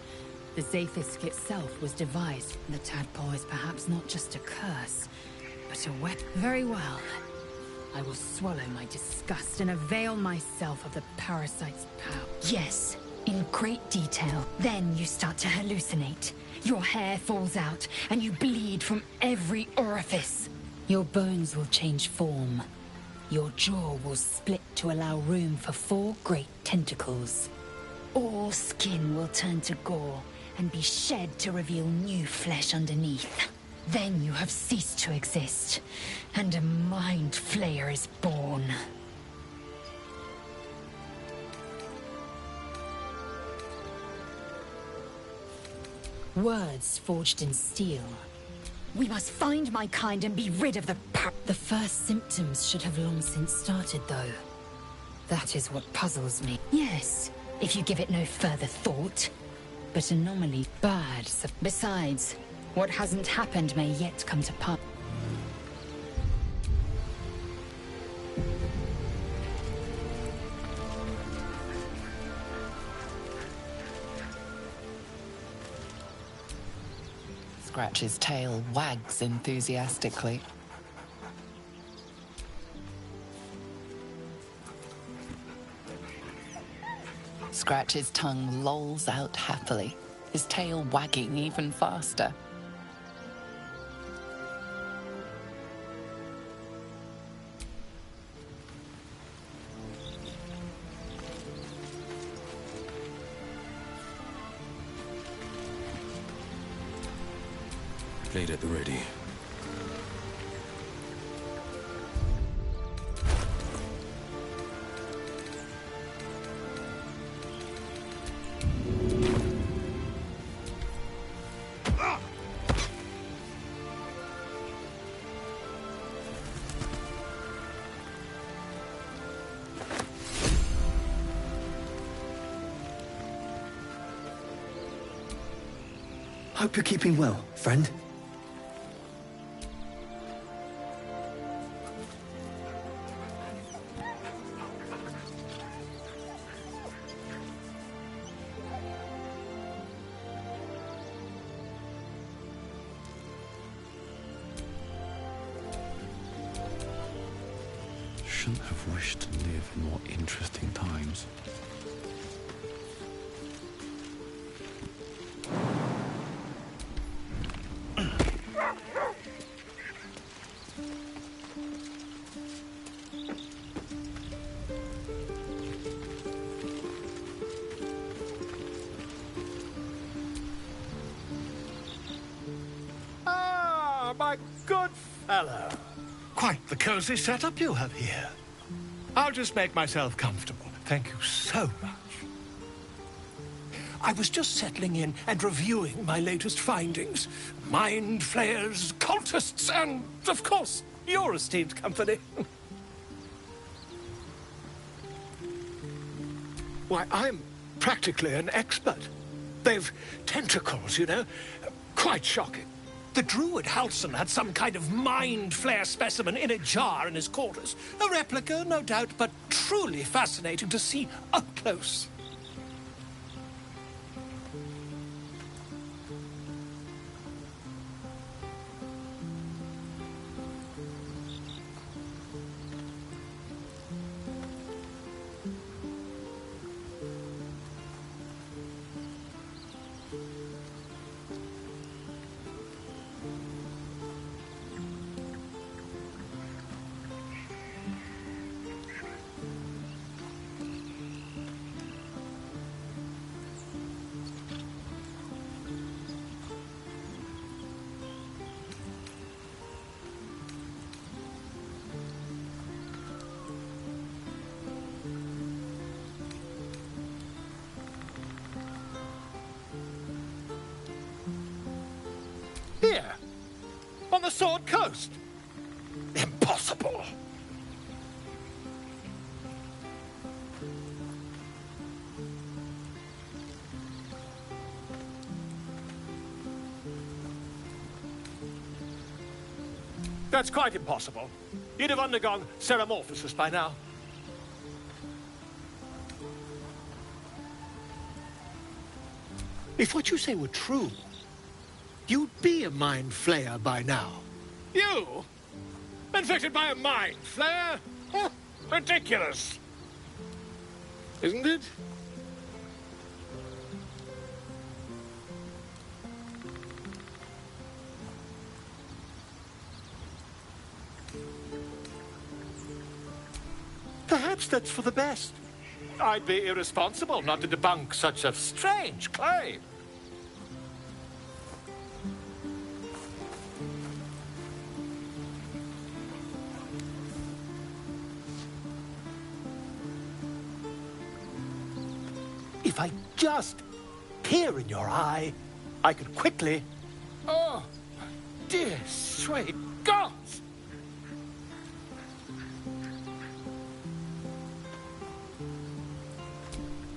The Zaithisk itself was devised. The tadpole is perhaps not just a curse, but a weapon. Very well. I will swallow my disgust and avail myself of the parasite's power. Yes, in great detail. Then you start to hallucinate. Your hair falls out, and you bleed from every orifice. Your bones will change form. Your jaw will split to allow room for 4 great tentacles. All skin will turn to gore and be shed to reveal new flesh underneath. Then you have ceased to exist, and a mind flayer is born. Words forged in steel. We must find my kind and be rid of the power. The first symptoms should have long since started, though. That is what puzzles me. Yes, if you give it no further thought. But anomaly bad. Besides, what hasn't happened may yet come to pass. Scratch's tail wags enthusiastically. Scratch's tongue lolls out happily, his tail wagging even faster. Blade at the ready. Hope you're keeping well, friend. Shouldn't have wished to live in more interesting times. Ah, my good fellow. Quite the cozy setup you have here. I'll just make myself comfortable. Thank you so much. I was just settling in and reviewing my latest findings. Mind flayers, cultists, and, of course, your esteemed company. Why, I'm practically an expert. They've tentacles, you know. Quite shocking. The druid Halson had some kind of mind flare specimen in a jar in his quarters. A replica, no doubt, but truly fascinating to see up close. Here, on the Sword Coast. Impossible. That's quite impossible. You'd have undergone ceramorphosis by now. If what you say were true, you'd be a mind flayer by now. You? Infected by a mind flayer? Huh, ridiculous. Isn't it? Perhaps that's for the best. I'd be irresponsible not to debunk such a strange claim. If I just peer in your eye, I could quickly... Oh, dear sweet gods!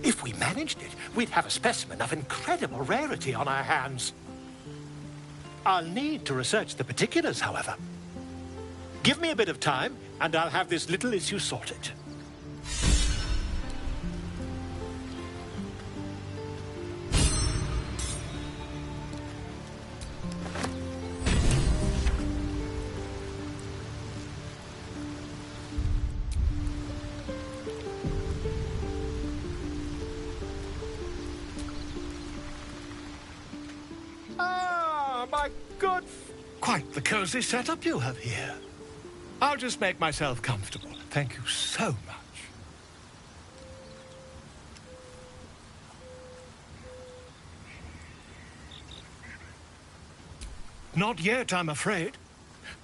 If we managed it, we'd have a specimen of incredible rarity on our hands. I'll need to research the particulars, however. Give me a bit of time, and I'll have this little issue sorted. Quite the cozy setup you have here. I'll just make myself comfortable. Thank you so much. Not yet, I'm afraid.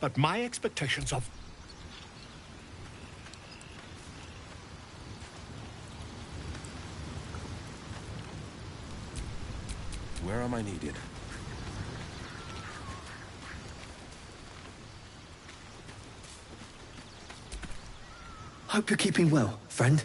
But my expectations of... Where am I needed? Hope you're keeping well, friend.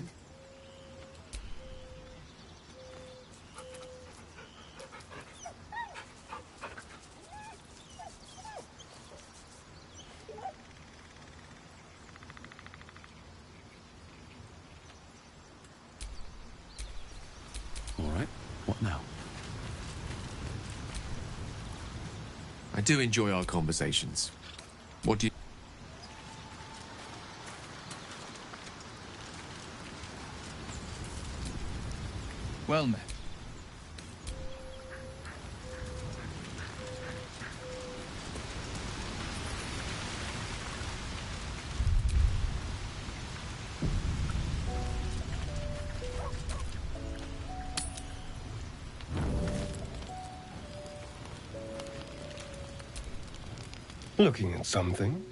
All right, what now? I do enjoy our conversations. What do you... Well met. Looking at something?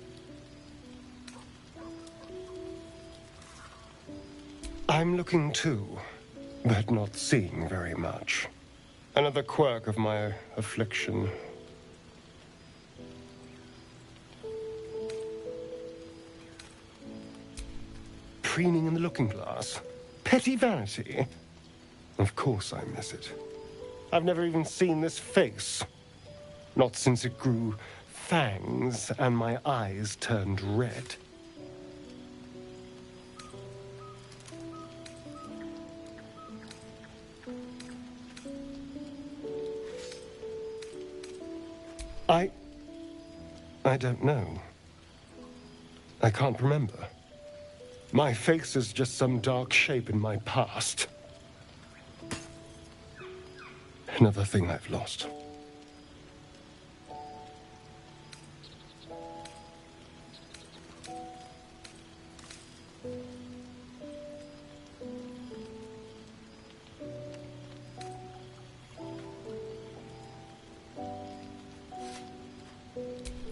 I'm looking too, but not seeing very much. Another quirk of my affliction. Preening in the looking glass? Petty vanity? Of course I miss it. I've never even seen this face. Not since it grew fangs and my eyes turned red. I don't know. I can't remember. My face is just some dark shape in my past. Another thing I've lost.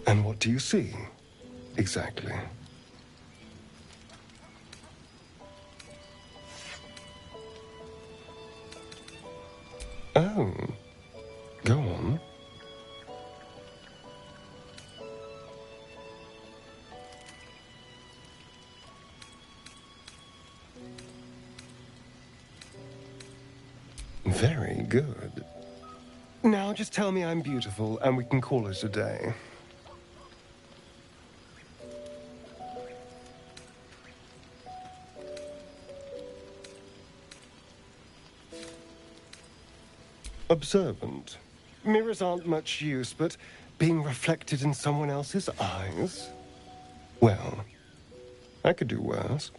And what do you see, exactly? Oh, go on. Very good. Now just tell me I'm beautiful and we can call it a day. Observant. Mirrors aren't much use, but being reflected in someone else's eyes? Well, I could do worse.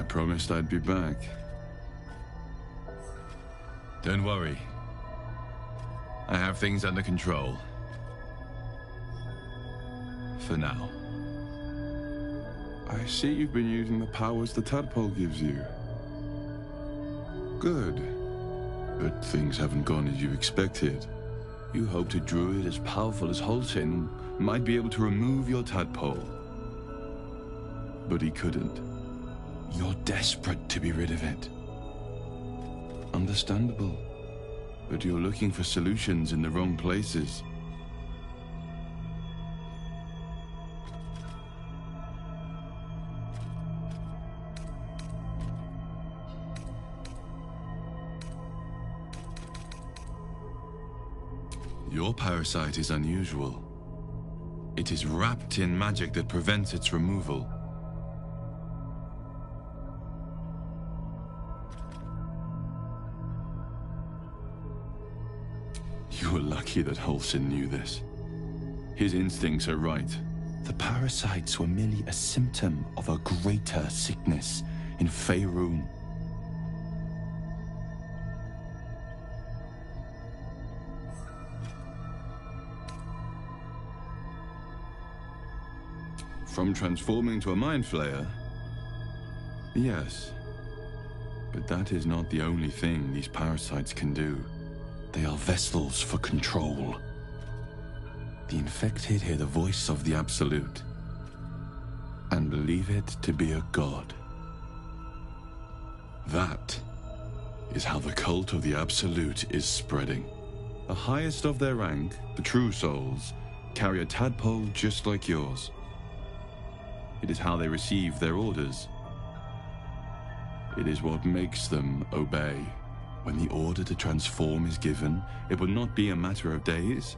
I promised I'd be back. Don't worry. I have things under control. For now. I see you've been using the powers the tadpole gives you. Good. But things haven't gone as you expected. You hoped a druid as powerful as Halsin might be able to remove your tadpole. But he couldn't. You're desperate to be rid of it. Understandable. But you're looking for solutions in the wrong places. Your parasite is unusual. It is wrapped in magic that prevents its removal. You were lucky that Holson knew this. His instincts are right. The parasites were merely a symptom of a greater sickness in Faerun. From transforming to a mind flayer? Yes. But that is not the only thing these parasites can do. They are vessels for control. The infected hear the voice of the Absolute and believe it to be a god. That is how the cult of the Absolute is spreading. The highest of their rank, the true souls, carry a tadpole just like yours. It is how they receive their orders. It is what makes them obey. When the order to transform is given, it will not be a matter of days.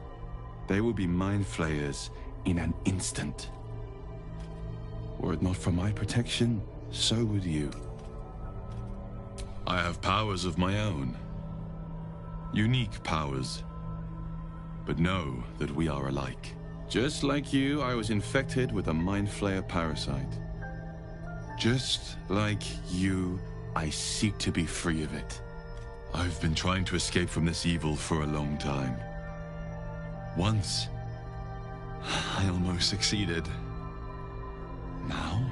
They will be mind flayers in an instant. Were it not for my protection, so would you. I have powers of my own. Unique powers. But know that we are alike. Just like you, I was infected with a mind flayer parasite. Just like you, I seek to be free of it. I've been trying to escape from this evil for a long time. Once, I almost succeeded. Now,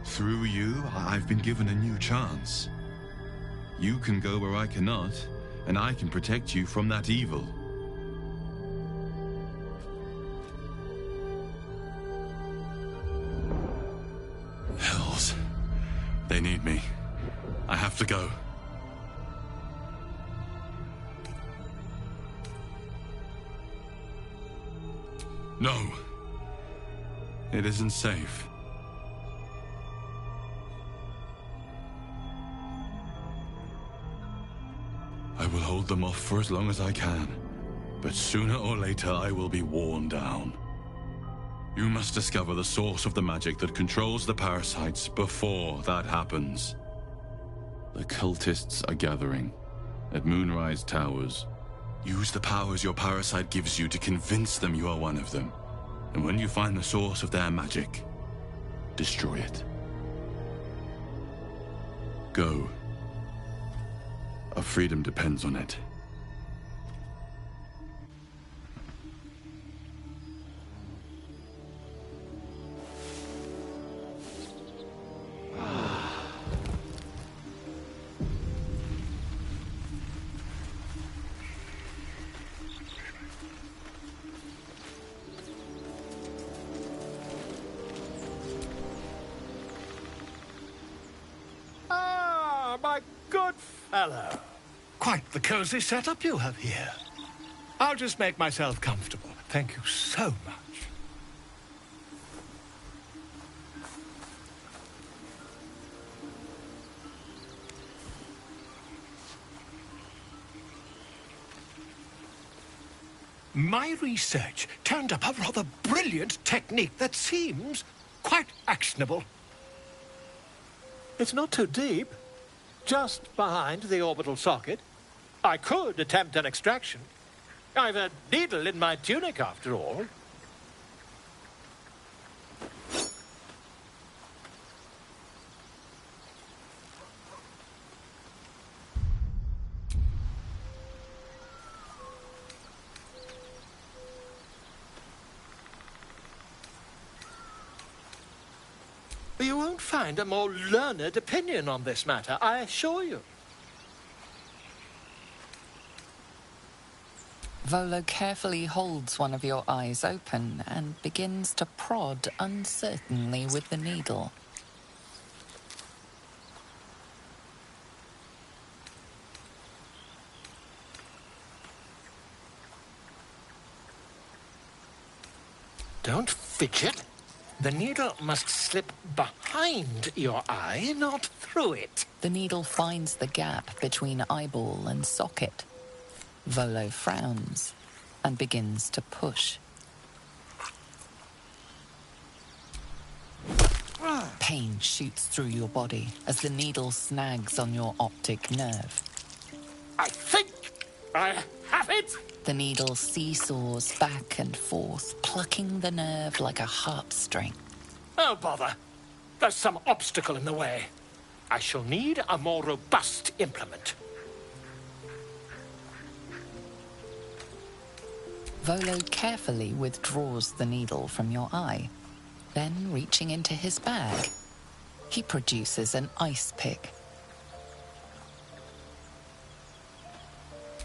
through you, I've been given a new chance. You can go where I cannot, and I can protect you from that evil. Hells. They need me. I have to go. No. It isn't safe. I will hold them off for as long as I can, but sooner or later I will be worn down. You must discover the source of the magic that controls the parasites before that happens. The cultists are gathering at Moonrise Towers. Use the powers your parasite gives you to convince them you are one of them. And when you find the source of their magic, destroy it. Go. Our freedom depends on it. My good fellow. Quite the cozy setup you have here. I'll just make myself comfortable. Thank you so much. My research turned up a rather brilliant technique that seems quite actionable. It's not too deep. Just behind the orbital socket. I could attempt an extraction. I've a needle in my tunic, after all. You won't find a more learned opinion on this matter, I assure you. Volo carefully holds one of your eyes open and begins to prod uncertainly with the needle. Don't fidget. The needle must slip behind your eye, not through it. The needle finds the gap between eyeball and socket. Volo frowns and begins to push. Pain shoots through your body as the needle snags on your optic nerve. I think I have it! The needle seesaws back and forth, plucking the nerve like a harp string. Oh, bother. There's some obstacle in the way. I shall need a more robust implement. Volo carefully withdraws the needle from your eye. Then, reaching into his bag, he produces an ice pick.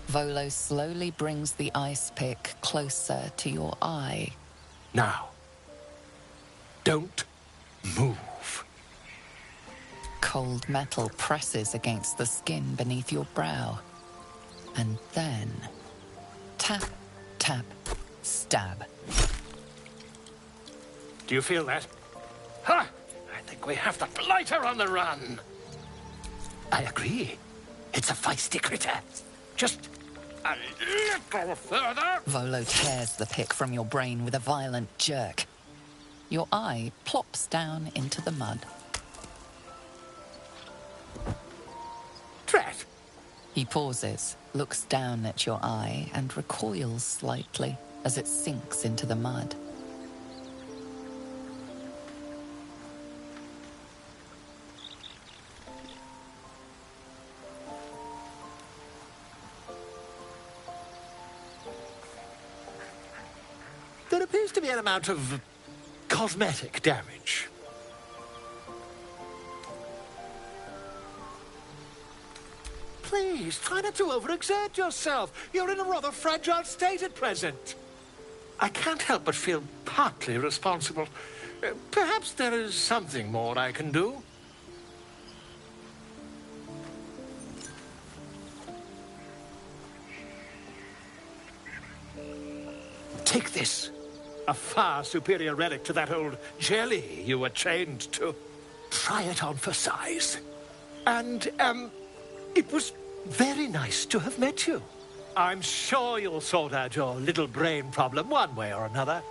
Volo slowly brings the ice pick closer to your eye. Now, don't move. Cold metal presses against the skin beneath your brow. And then, tap, tap, stab. Do you feel that? Ha! I think we have the blighter on the run. I agree. It's a feisty critter. Just a little further. Volo tears the pick from your brain with a violent jerk. Your eye plops down into the mud. Drat! He pauses, looks down at your eye, and recoils slightly as it sinks into the mud. There appears to be an amount of cosmetic damage. Please, try not to overexert yourself. You're in a rather fragile state at present. I can't help but feel partly responsible. Perhaps there is something more I can do. Take this. A far superior relic to that old jelly you were chained to. Try it on for size. And, it was very nice to have met you. I'm sure you'll sort out your little brain problem one way or another.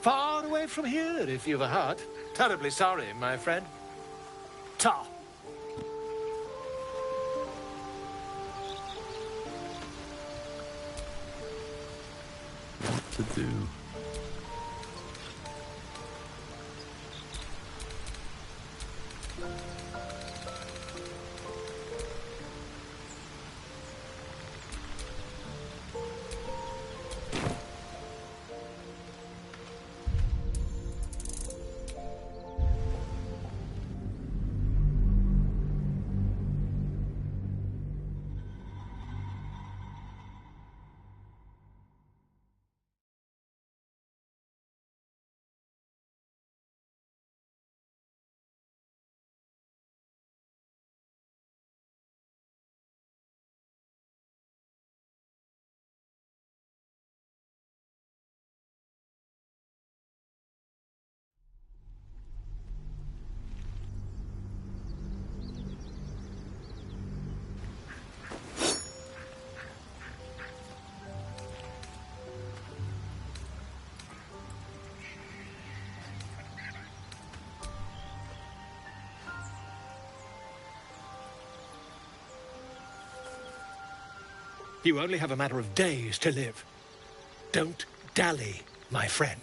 Far away from here, if you've a heart. Terribly sorry, my friend. Ta. What to do? You only have a matter of days to live. Don't dally, my friend.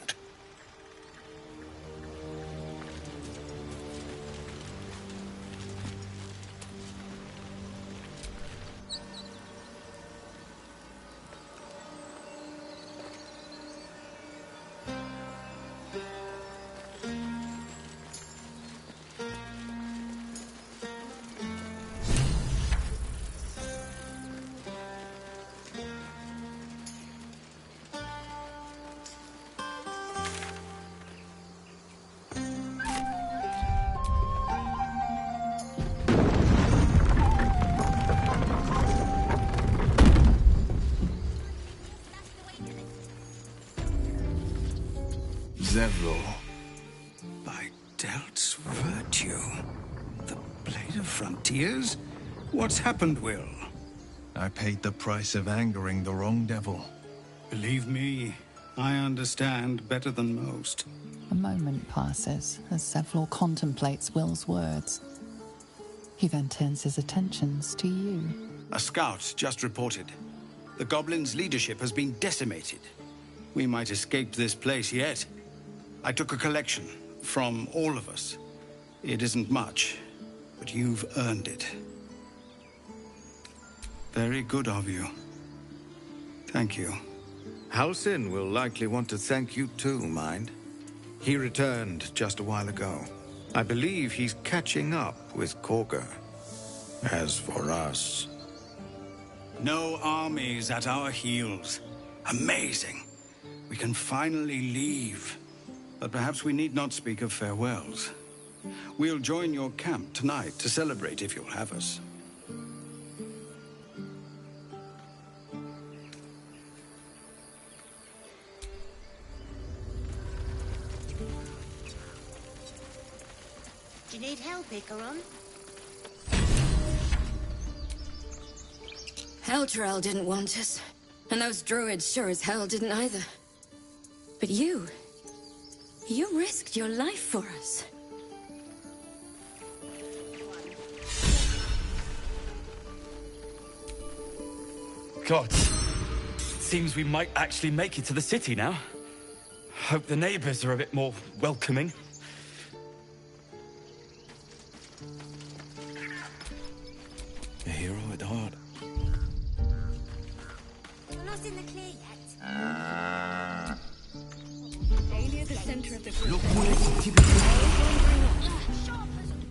Zevlor, by Delt's virtue, the Blade of Frontiers? What's happened, Will? I paid the price of angering the wrong devil. Believe me, I understand better than most. A moment passes as Zevlor contemplates Will's words. He then turns his attentions to you. A scout just reported. The goblins' leadership has been decimated. We might escape this place yet. I took a collection from all of us. It isn't much, but you've earned it. Very good of you. Thank you. Halsin will likely want to thank you too, mind. He returned just a while ago. I believe he's catching up with Korga. As for us... No armies at our heels. Amazing. We can finally leave. But perhaps we need not speak of farewells. We'll join your camp tonight to celebrate if you'll have us. Do you need help, Icaron? Elturel didn't want us, and those druids sure as hell didn't either. But you risked your life for us. God, seems we might actually make it to the city now. Hope the neighbors are a bit more welcoming. A hero at heart. You're not in the clear yet. Near the center of the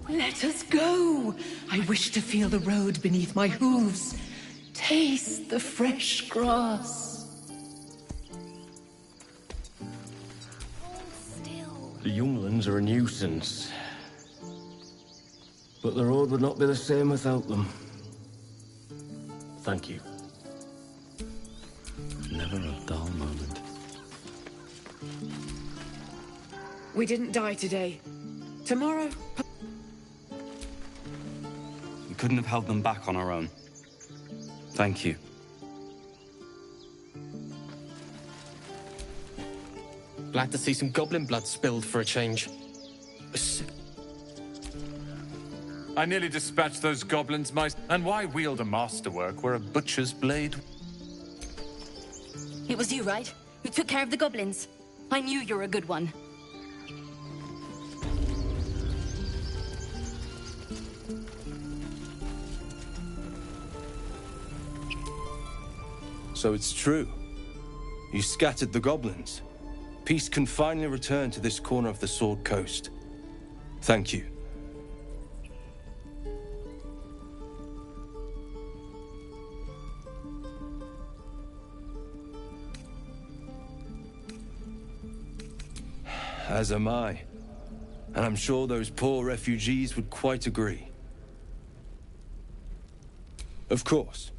Let us go. I wish to feel the road beneath my hooves. Taste the fresh grass. The younglings are a nuisance. But the road would not be the same without them. Thank you. Never a dull moment. We didn't die today. Tomorrow... We couldn't have held them back on our own. Thank you. Glad to see some goblin blood spilled for a change. I nearly dispatched those goblins, and why wield a masterwork where a butcher's blade? It was you, right? Who took care of the goblins. I knew you were a good one. So it's true. You scattered the goblins. Peace can finally return to this corner of the Sword Coast. Thank you. As am I. And I'm sure those poor refugees would quite agree. Of course.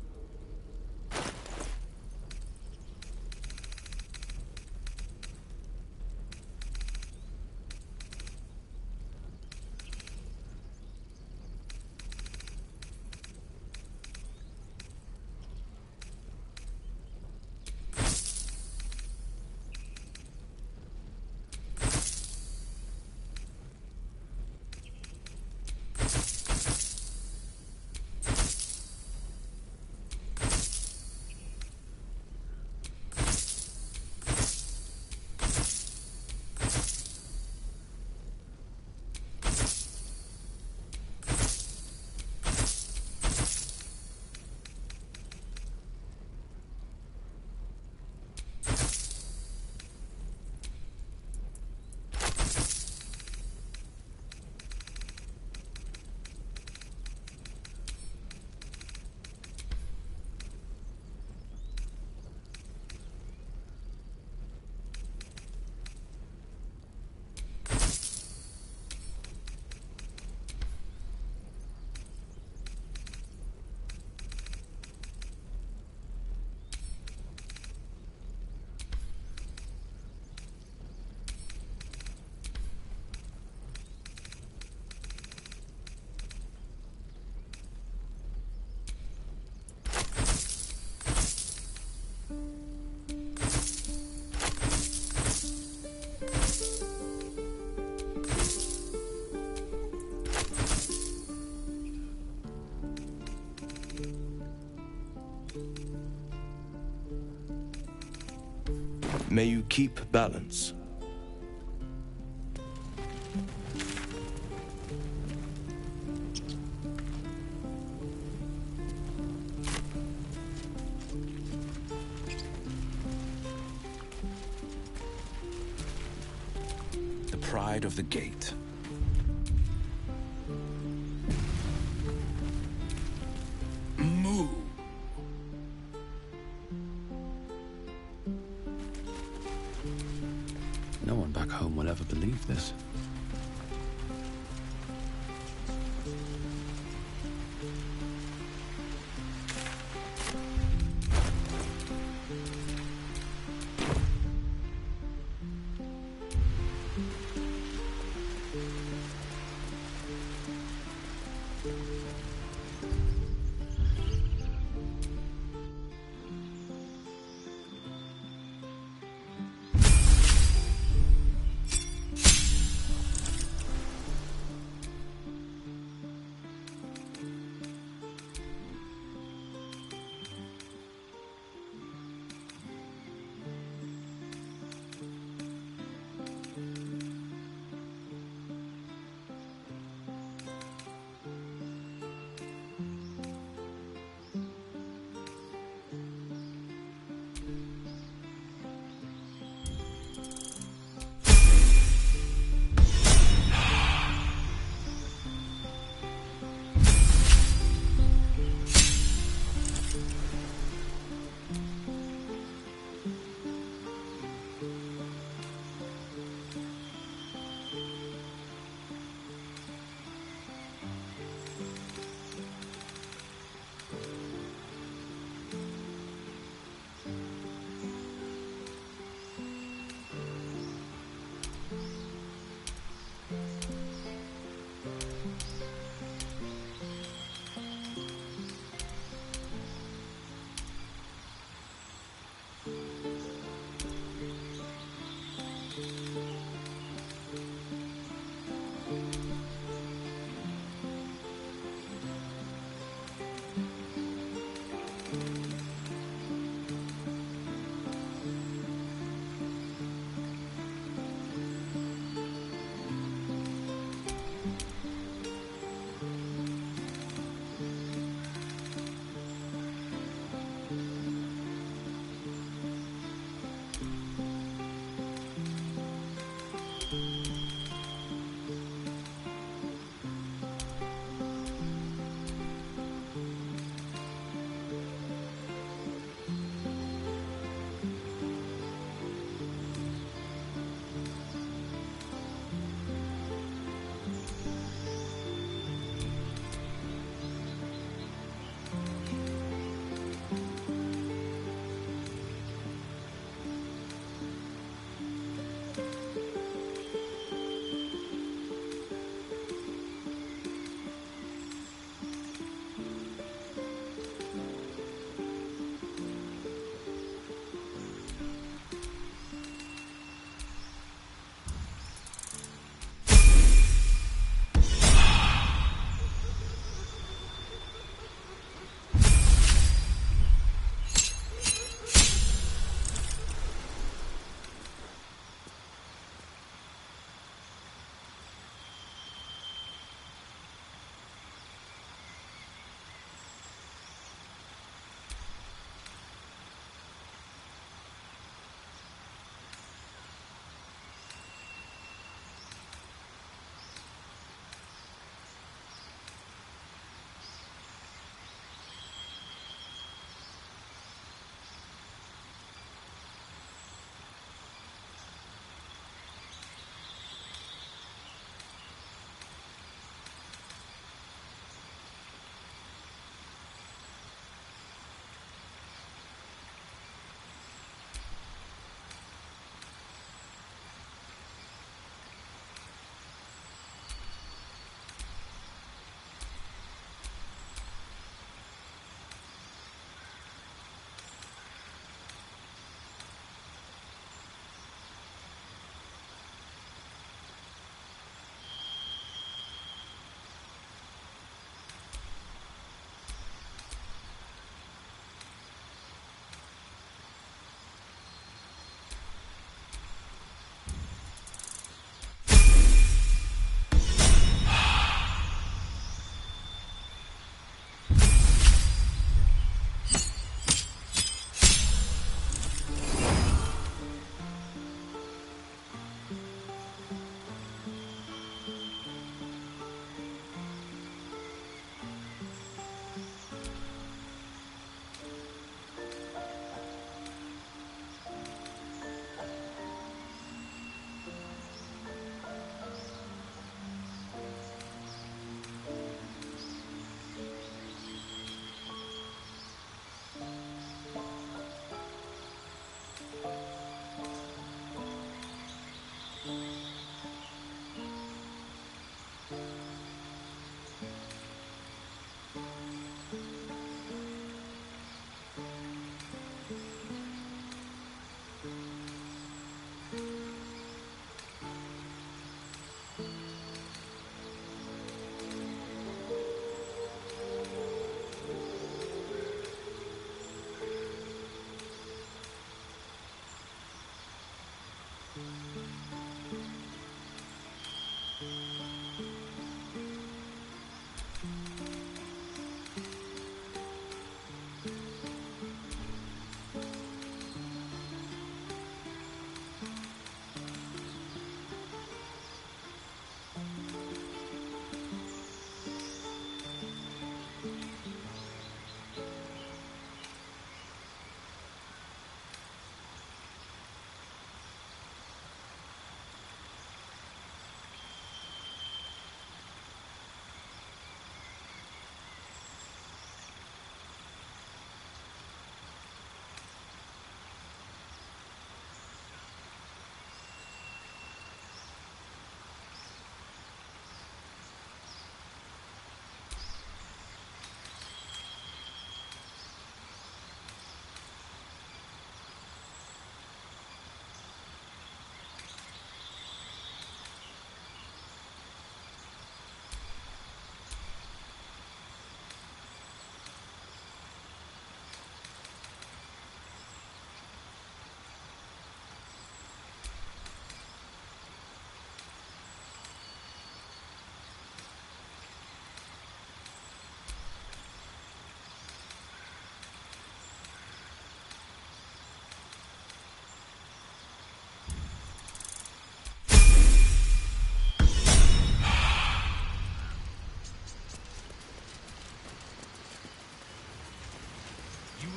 May you keep balance. The pride of the gate. Move. No one back home will ever believe this.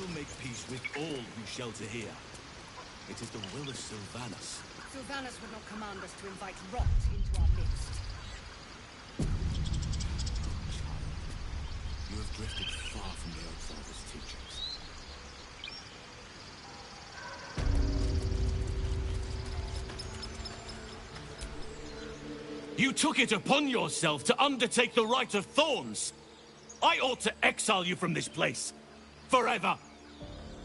will make peace with all who shelter here. It is the will of Sylvanus. Sylvanus would not command us to invite rot into our midst. You have drifted far from the Old Father's teachings. You took it upon yourself to undertake the Rite of Thorns. I ought to exile you from this place. Forever.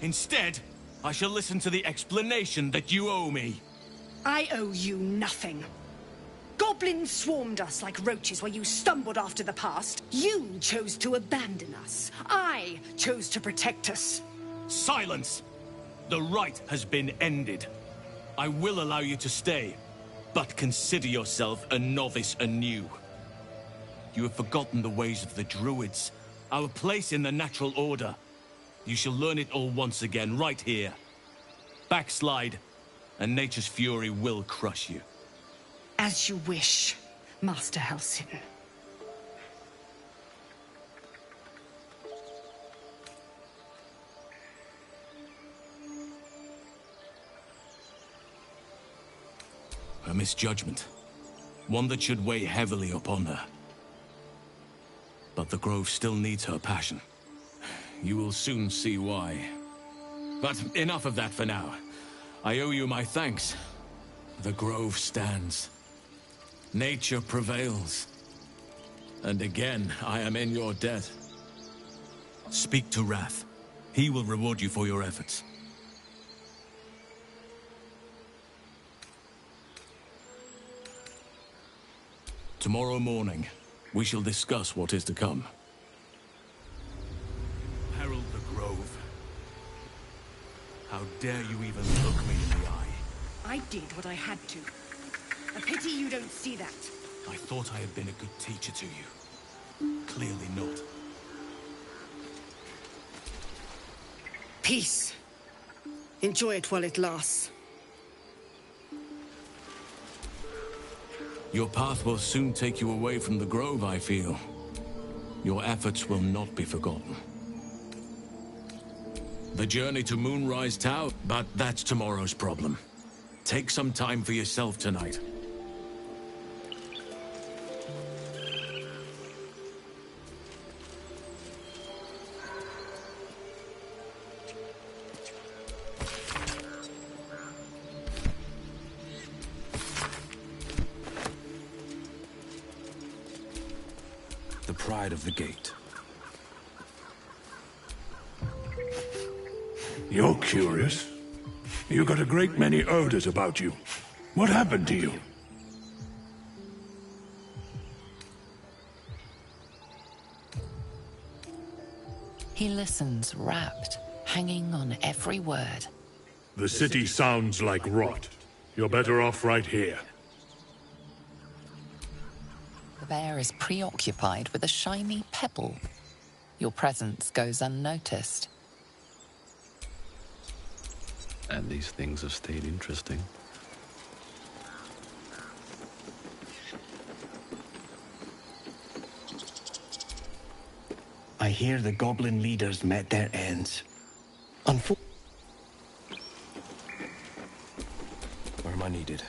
Instead, I shall listen to the explanation that you owe me. I owe you nothing. Goblins swarmed us like roaches while you stumbled after the past. You chose to abandon us. I chose to protect us. Silence! The rite has been ended. I will allow you to stay, but consider yourself a novice anew. You have forgotten the ways of the Druids, our place in the natural order. You shall learn it all once again, right here. Backslide, and nature's fury will crush you. As you wish, Master Halsin. A misjudgment. One that should weigh heavily upon her. But the Grove still needs her passion. You will soon see why. But enough of that for now. I owe you my thanks. The Grove stands. Nature prevails. And again, I am in your debt. Speak to Wrath. He will reward you for your efforts. Tomorrow morning, we shall discuss what is to come. Herald the Grove. How dare you even look me in the eye? I did what I had to. A pity you don't see that. I thought I had been a good teacher to you. Clearly not. Peace. Enjoy it while it lasts. Your path will soon take you away from the Grove, I feel. Your efforts will not be forgotten. The journey to Moonrise Tower, but that's tomorrow's problem. Take some time for yourself tonight. The pride of the gate. You're curious. You got a great many odors about you. What happened to you? He listens, rapt, hanging on every word. The city sounds like rot. You're better off right here. The bear is preoccupied with a shiny pebble. Your presence goes unnoticed. And these things have stayed interesting. I hear the goblin leaders met their ends. Where am I needed?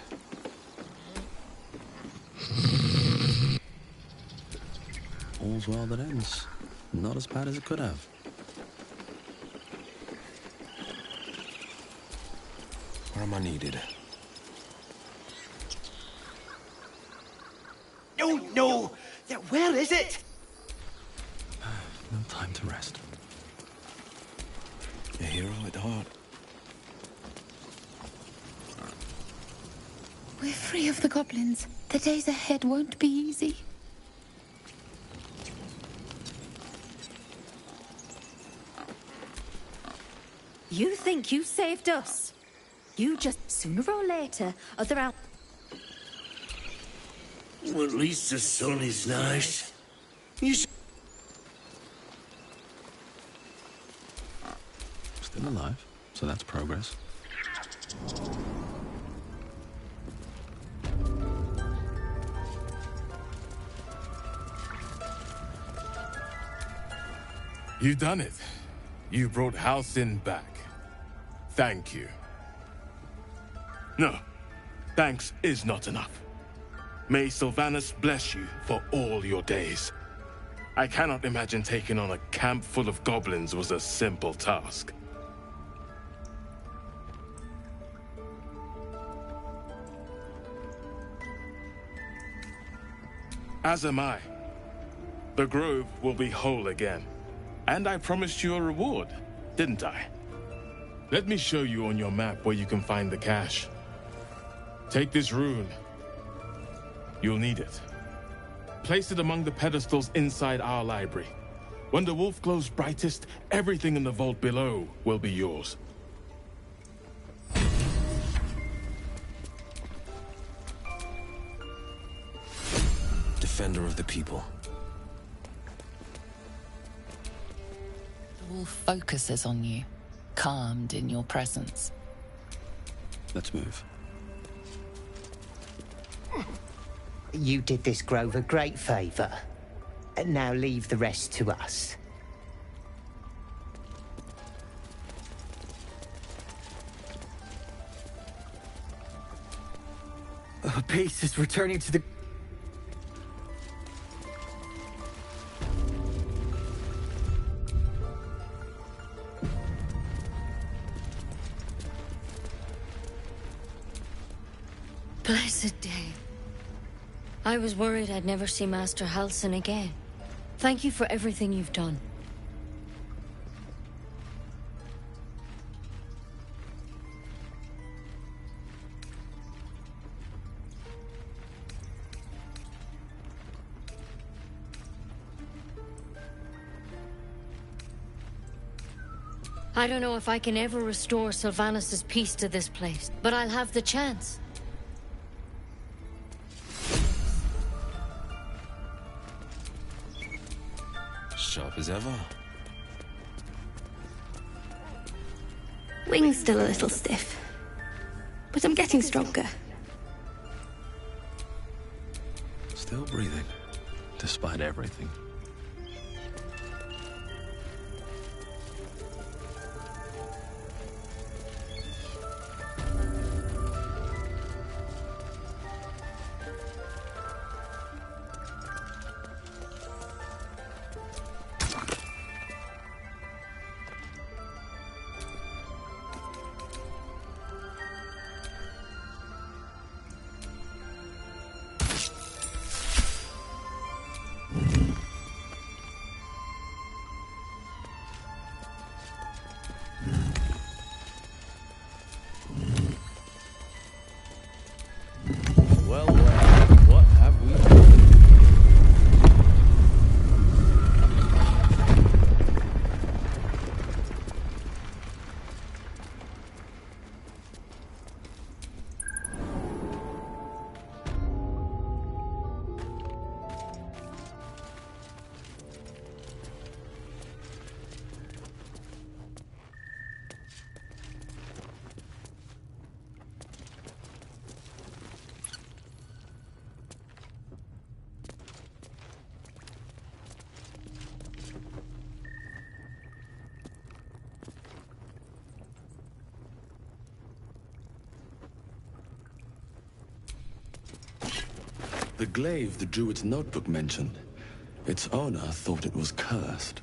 All's well that ends. Not as bad as it could have. Where am I needed? No, no! Where is it? No time to rest. A hero at heart. We're free of the goblins. The days ahead won't be easy. You think you saved us? You just, sooner or later, other out. Well, at least the sun is nice. You Still alive, so that's progress. You've done it. You brought Halcyon back. Thank you. No, thanks is not enough. May Sylvanas bless you for all your days. I cannot imagine taking on a camp full of goblins was a simple task. As am I. The grove will be whole again. And I promised you a reward, didn't I? Let me show you on your map where you can find the cache. Take this rune. You'll need it. Place it among the pedestals inside our library. When the wolf glows brightest, everything in the vault below will be yours. Defender of the people. The wolf focuses on you, calmed in your presence. Let's move. You did this grove a great favor. Now leave the rest to us. Peace is returning to the... Blessed day. I was worried I'd never see Master Halcyon again. Thank you for everything you've done. I don't know if I can ever restore Sylvanas' peace to this place, but I'll have the chance. Sharp as ever. Wing's still a little stiff, but I'm getting stronger. Still breathing, despite everything. The glaive the Druid's notebook mentioned. Its owner thought it was cursed.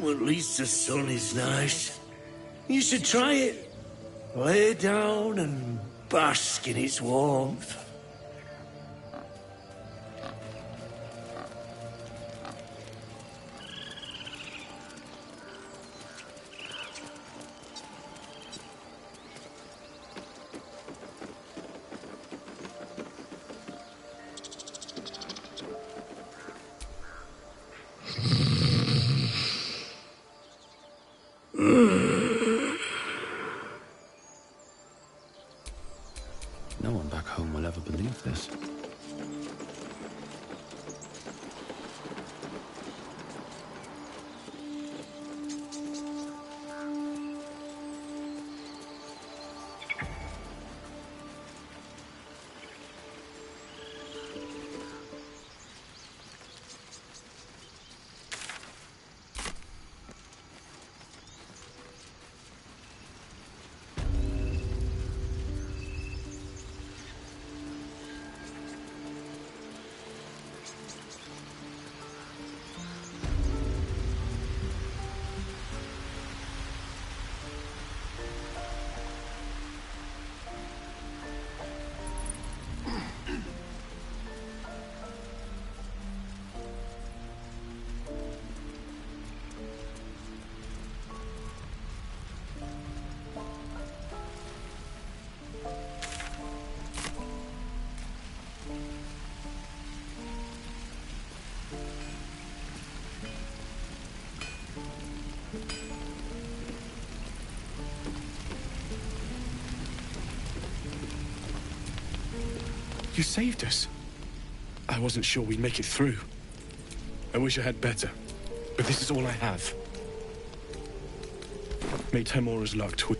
Well, at least the sun is nice. You should try it. Lay down and bask in its warmth. No one back home will ever believe this. You saved us. I wasn't sure we'd make it through. I wish I had better, but this is all I have. May Temora's luck twist.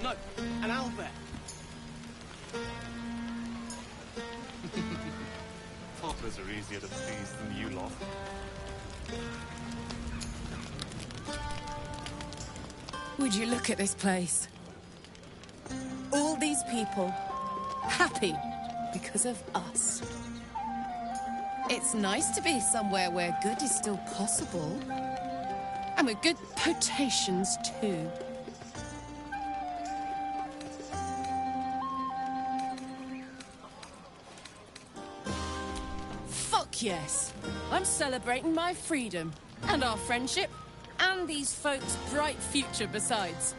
No, an owlbear. Toddlers are easier to please than you lot. Would you look at this place? All these people, happy because of us. It's nice to be somewhere where good is still possible. And with good potations, too. Fuck yes! I'm celebrating my freedom, and our friendship, and these folks' bright future besides.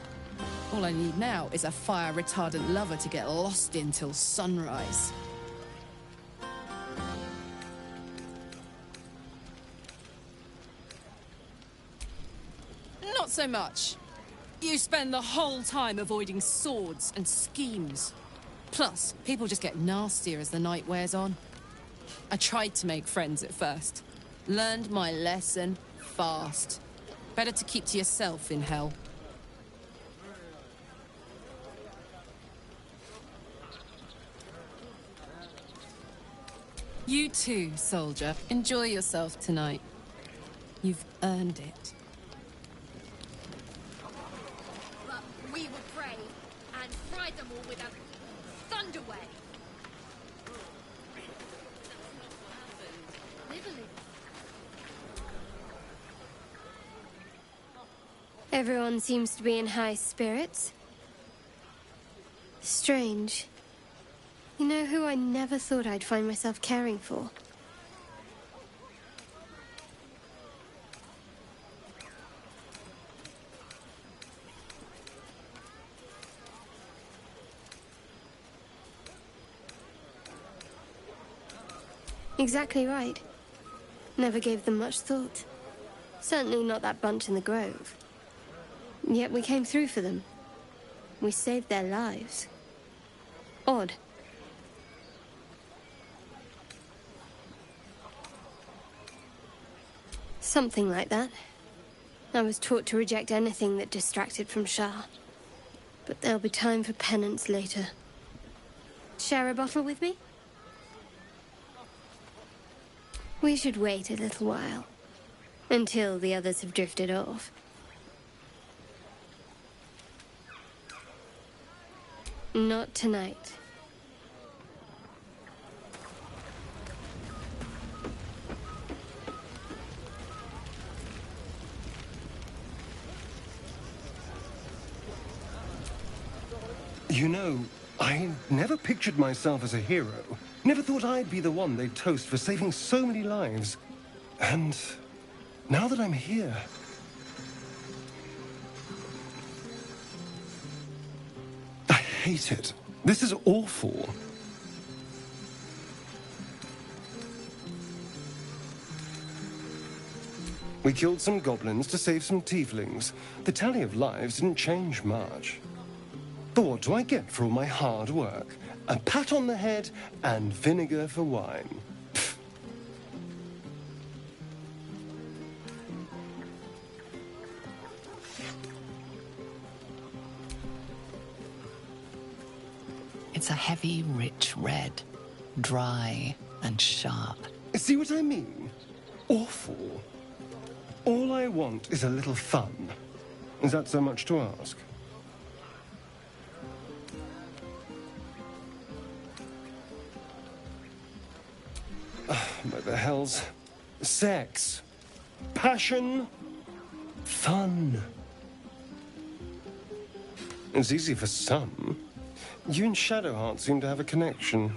All I need now is a fire-retardant lover to get lost in till sunrise. Not so much. You spend the whole time avoiding swords and schemes. Plus, people just get nastier as the night wears on. I tried to make friends at first. Learned my lesson fast. Better to keep to yourself in hell. You too, soldier. Enjoy yourself tonight. You've earned it. But we were brave, and fried them all with a thunderwave. Everyone seems to be in high spirits. Strange. You know who I never thought I'd find myself caring for? Exactly right. Never gave them much thought. Certainly not that bunch in the grove. Yet we came through for them. We saved their lives. Odd. Something like that. I was taught to reject anything that distracted from Shah. But there'll be time for penance later. Share a bottle with me? We should wait a little while. Until the others have drifted off. Not tonight. You know, I never pictured myself as a hero. Never thought I'd be the one they'd toast for saving so many lives. And now that I'm here... I hate it. This is awful. We killed some goblins to save some tieflings. The tally of lives didn't change much. But what do I get for all my hard work? A pat on the head and vinegar for wine. Pfft. It's a heavy, rich red. Dry and sharp. See what I mean? Awful. All I want is a little fun. Is that so much to ask? By the hells. Sex. Passion. Fun. It's easy for some. You and Shadowheart seem to have a connection.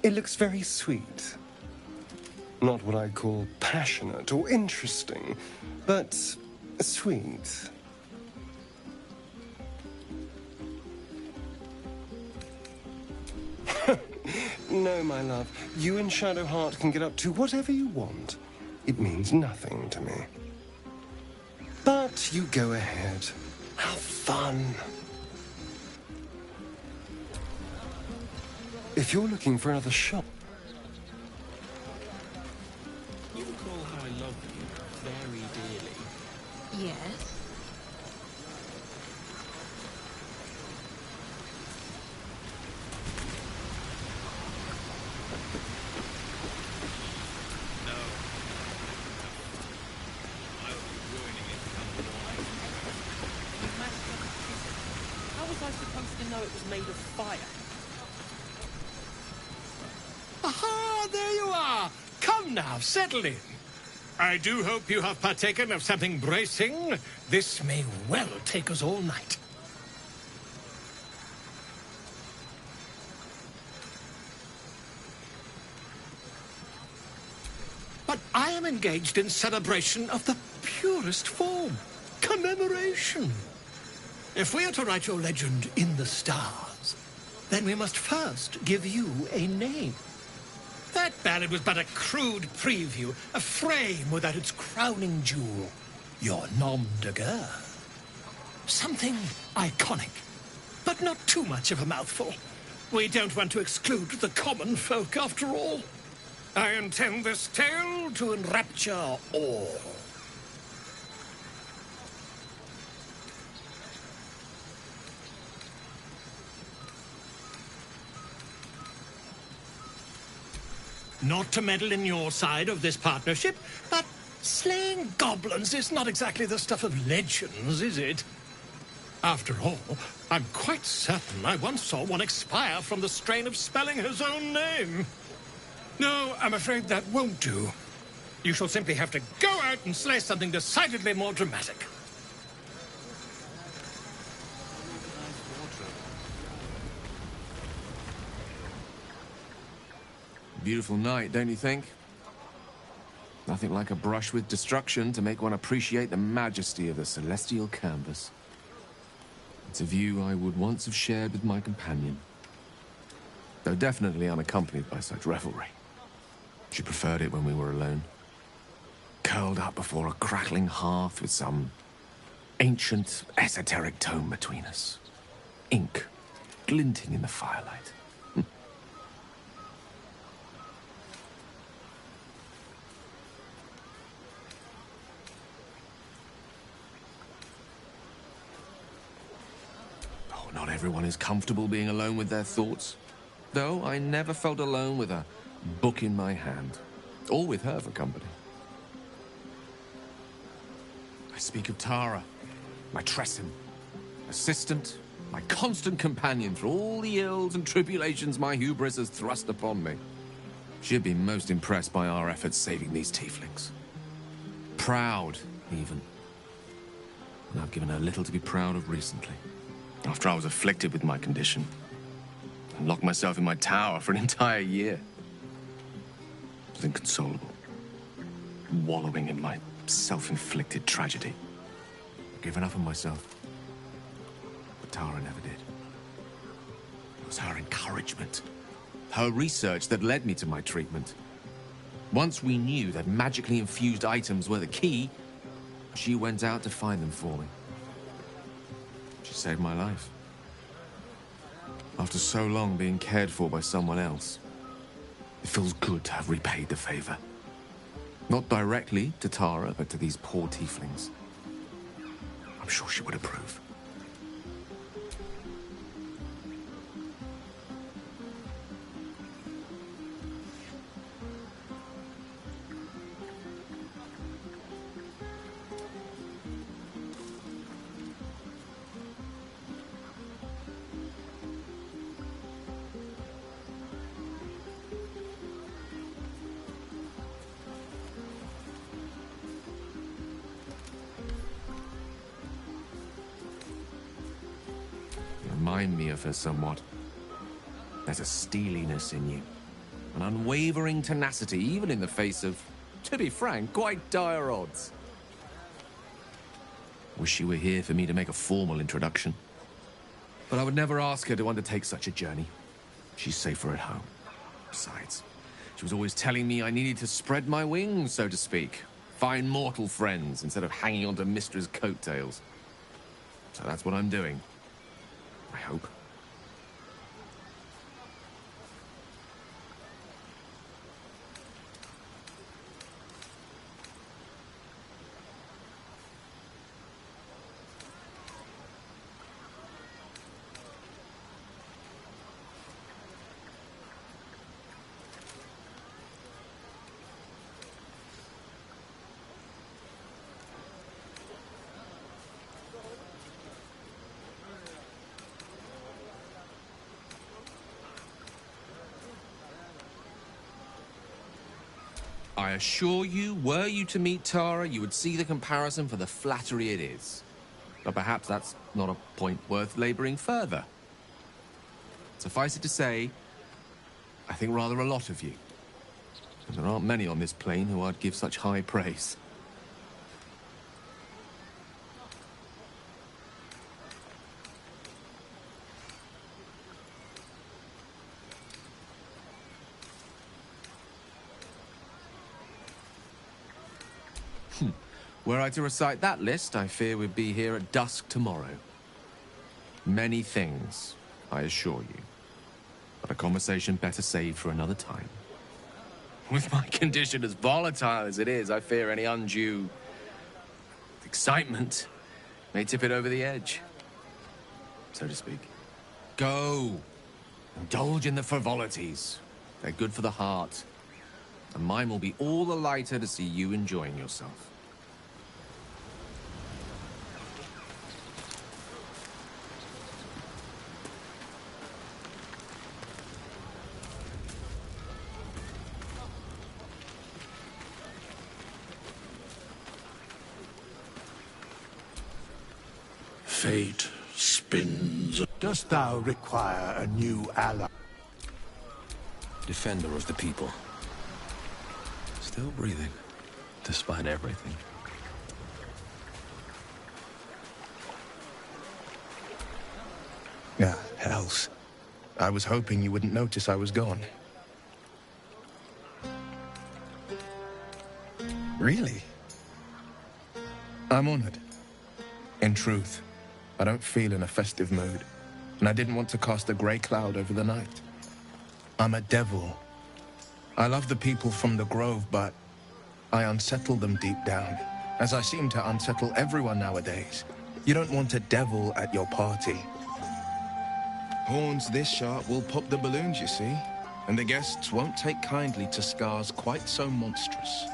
It looks very sweet. Not what I'd call passionate or interesting, but sweet. No, my love. You and Shadowheart can get up to whatever you want. It means nothing to me. But you go ahead. Have fun. If you're looking for another shot... You recall how I love you very dearly? Yes. Made of fire. Aha! There you are! Come now, settle in. I do hope you have partaken of something bracing. This may well take us all night. But I am engaged in celebration of the purest form. Commemoration. If we are to write your legend in the stars, then we must first give you a name. That ballad was but a crude preview, a frame without its crowning jewel, your nom de guerre. Something iconic, but not too much of a mouthful. We don't want to exclude the common folk, after all. I intend this tale to enrapture all. Not to meddle in your side of this partnership, but slaying goblins is not exactly the stuff of legends, is it? After all, I'm quite certain I once saw one expire from the strain of spelling his own name. No, I'm afraid that won't do. You shall simply have to go out and slay something decidedly more dramatic. Beautiful night, don't you think? Nothing like a brush with destruction to make one appreciate the majesty of the celestial canvas. It's a view I would once have shared with my companion, though definitely unaccompanied by such revelry. She preferred it when we were alone, curled up before a crackling hearth with some ancient, esoteric tome between us. Ink glinting in the firelight. Oh, not everyone is comfortable being alone with their thoughts. Though I never felt alone with a book in my hand, or with her for company. I speak of Tara, my Tressin, assistant, my constant companion through all the ills and tribulations my hubris has thrust upon me. She'd been most impressed by our efforts saving these tieflings. Proud, even. And I've given her little to be proud of recently. After I was afflicted with my condition, and locked myself in my tower for an entire year. I was inconsolable, wallowing in my self-inflicted tragedy. I'd given up on myself, but Tara never did. It was her encouragement, her research that led me to my treatment. Once we knew that magically infused items were the key, she went out to find them for me. She saved my life. After so long being cared for by someone else, it feels good to have repaid the favor. Not directly to Tara, but to these poor tieflings. I'm sure she would approve. Remind me of her somewhat. There's a steeliness in you, an unwavering tenacity, even in the face of, to be frank, quite dire odds. Wish she were here for me to make a formal introduction. But I would never ask her to undertake such a journey. She's safer at home. Besides, she was always telling me I needed to spread my wings, so to speak. Find mortal friends instead of hanging onto Mistra's coattails. So that's what I'm doing. I hope. I assure you, were you to meet Tara, you would see the comparison for the flattery it is. But perhaps that's not a point worth laboring further. Suffice it to say, I think rather a lot of you. And there aren't many on this plane who I'd give such high praise. Were I to recite that list, I fear we'd be here at dusk tomorrow. Many things, I assure you. But a conversation better saved for another time. With my condition as volatile as it is, I fear any undue excitement may tip it over the edge, so to speak. Go. Indulge in the frivolities. They're good for the heart. And mine will be all the lighter to see you enjoying yourself. Fate spins. Dost thou require a new ally? Defender of the people. Still breathing, despite everything. Ah, hells. I was hoping you wouldn't notice I was gone. Really? I'm honored. In truth, I don't feel in a festive mood, and I didn't want to cast a grey cloud over the night. I'm a devil. I love the people from the Grove, but I unsettle them deep down, as I seem to unsettle everyone nowadays. You don't want a devil at your party. Horns this sharp will pop the balloons, you see, and the guests won't take kindly to scars quite so monstrous.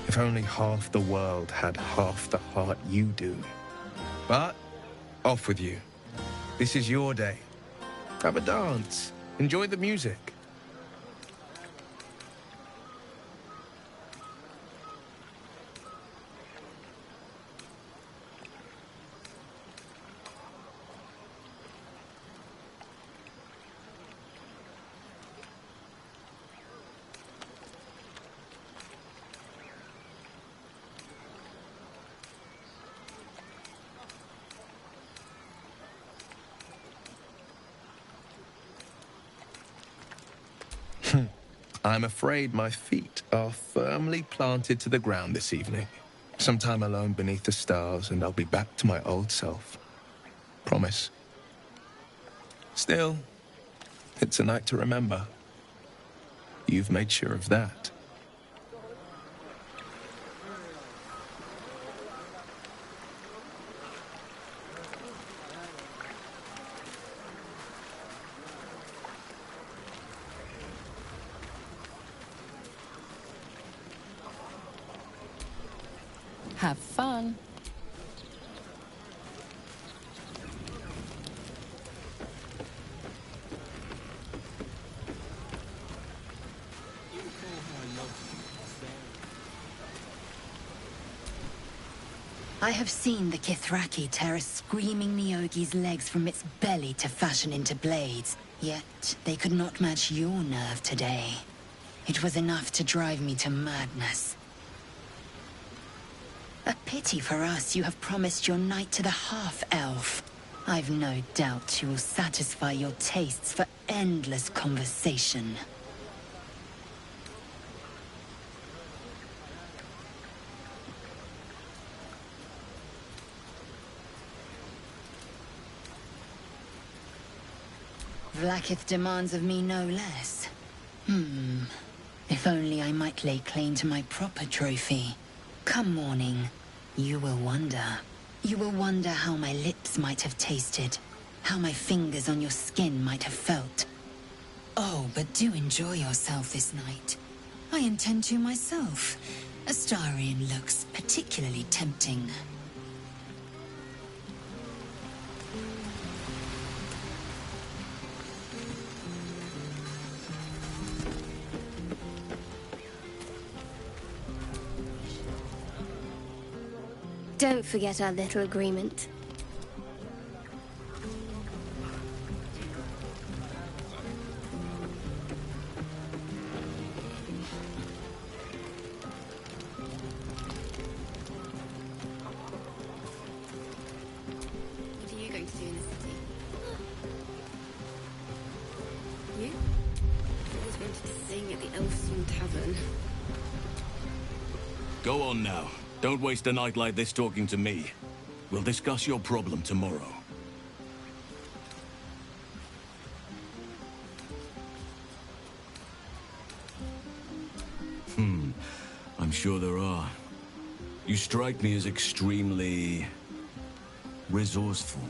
If only half the world had half the heart you do. But, off with you. This is your day. Have a dance. Enjoy the music. I'm afraid my feet are firmly planted to the ground this evening. Some time alone beneath the stars, and I'll be back to my old self. Promise. Still, it's a night to remember. You've made sure of that. Have fun. I have seen the Kithraki tear a screaming Neogi's legs from its belly to fashion into blades. Yet, they could not match your nerve today. It was enough to drive me to madness. A pity for us you have promised your night to the half-elf. I've no doubt you will satisfy your tastes for endless conversation. Vlaakith demands of me no less. If only I might lay claim to my proper trophy. Come morning, you will wonder. You will wonder how my lips might have tasted, how my fingers on your skin might have felt. Oh, but do enjoy yourself this night. I intend to myself. Astarion looks particularly tempting. Don't forget our little agreement. What are you going to do in the city? You? I always wanted to sing at the Elfsong Tavern. Go on now. Don't waste a night like this talking to me. We'll discuss your problem tomorrow. I'm sure there are. You strike me as extremely resourceful.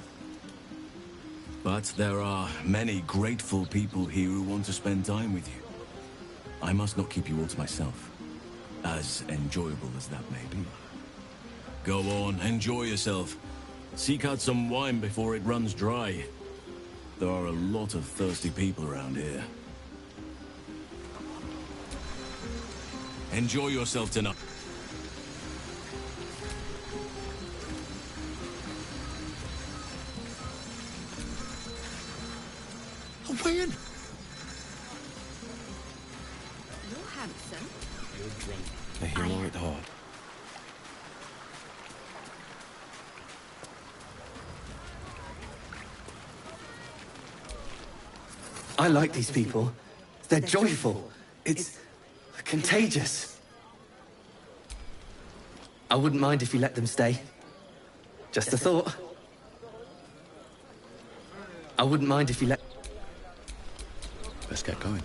But there are many grateful people here who want to spend time with you. I must not keep you all to myself, as enjoyable as that may be. Go on, enjoy yourself. Seek out some wine before it runs dry. There are a lot of thirsty people around here. Enjoy yourself tonight. Wayne! You're handsome. You're drunk. I hear it hard. I like these people. They're joyful. It's contagious. I wouldn't mind if you let them stay. Just a thought. I wouldn't mind if you let... Let's get going.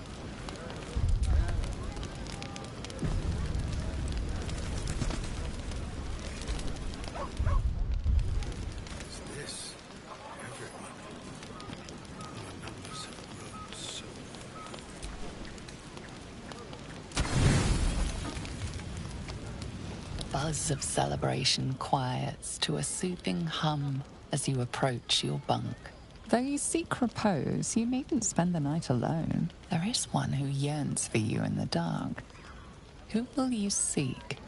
Buzz of celebration quiets to a soothing hum as you approach your bunk. Though you seek repose, you needn't spend the night alone. There is one who yearns for you in the dark. Who will you seek?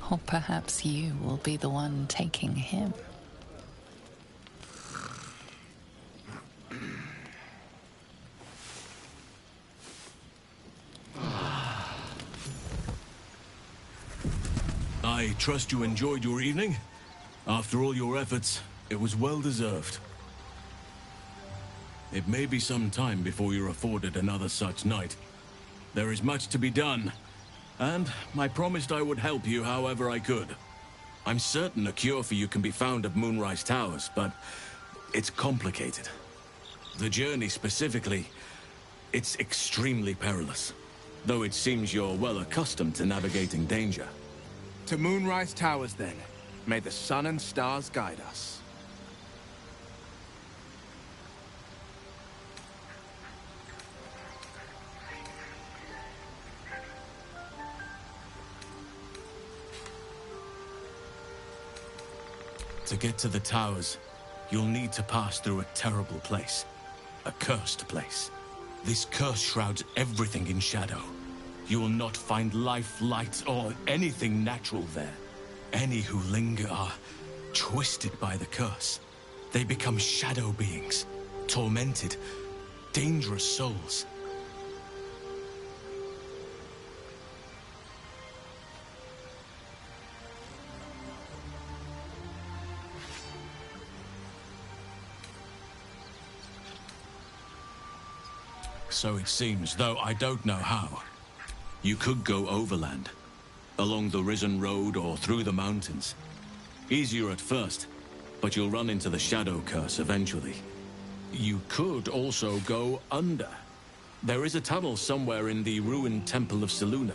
Or perhaps you will be the one taking him. I trust you enjoyed your evening. After all your efforts, it was well deserved. It may be some time before you're afforded another such night. There is much to be done, and I promised I would help you however I could. I'm certain a cure for you can be found at Moonrise Towers, but it's complicated. The journey specifically, it's extremely perilous, though it seems you're well accustomed to navigating danger. To Moonrise Towers, then. May the sun and stars guide us. To get to the towers, you'll need to pass through a terrible place. A cursed place. This curse shrouds everything in shadow. You will not find life, light, or anything natural there. Any who linger are twisted by the curse. They become shadow beings, tormented, dangerous souls. So it seems, though I don't know how. You could go overland, along the Risen Road or through the mountains. Easier at first, but you'll run into the Shadow Curse eventually. You could also go under. There is a tunnel somewhere in the ruined Temple of Selûne.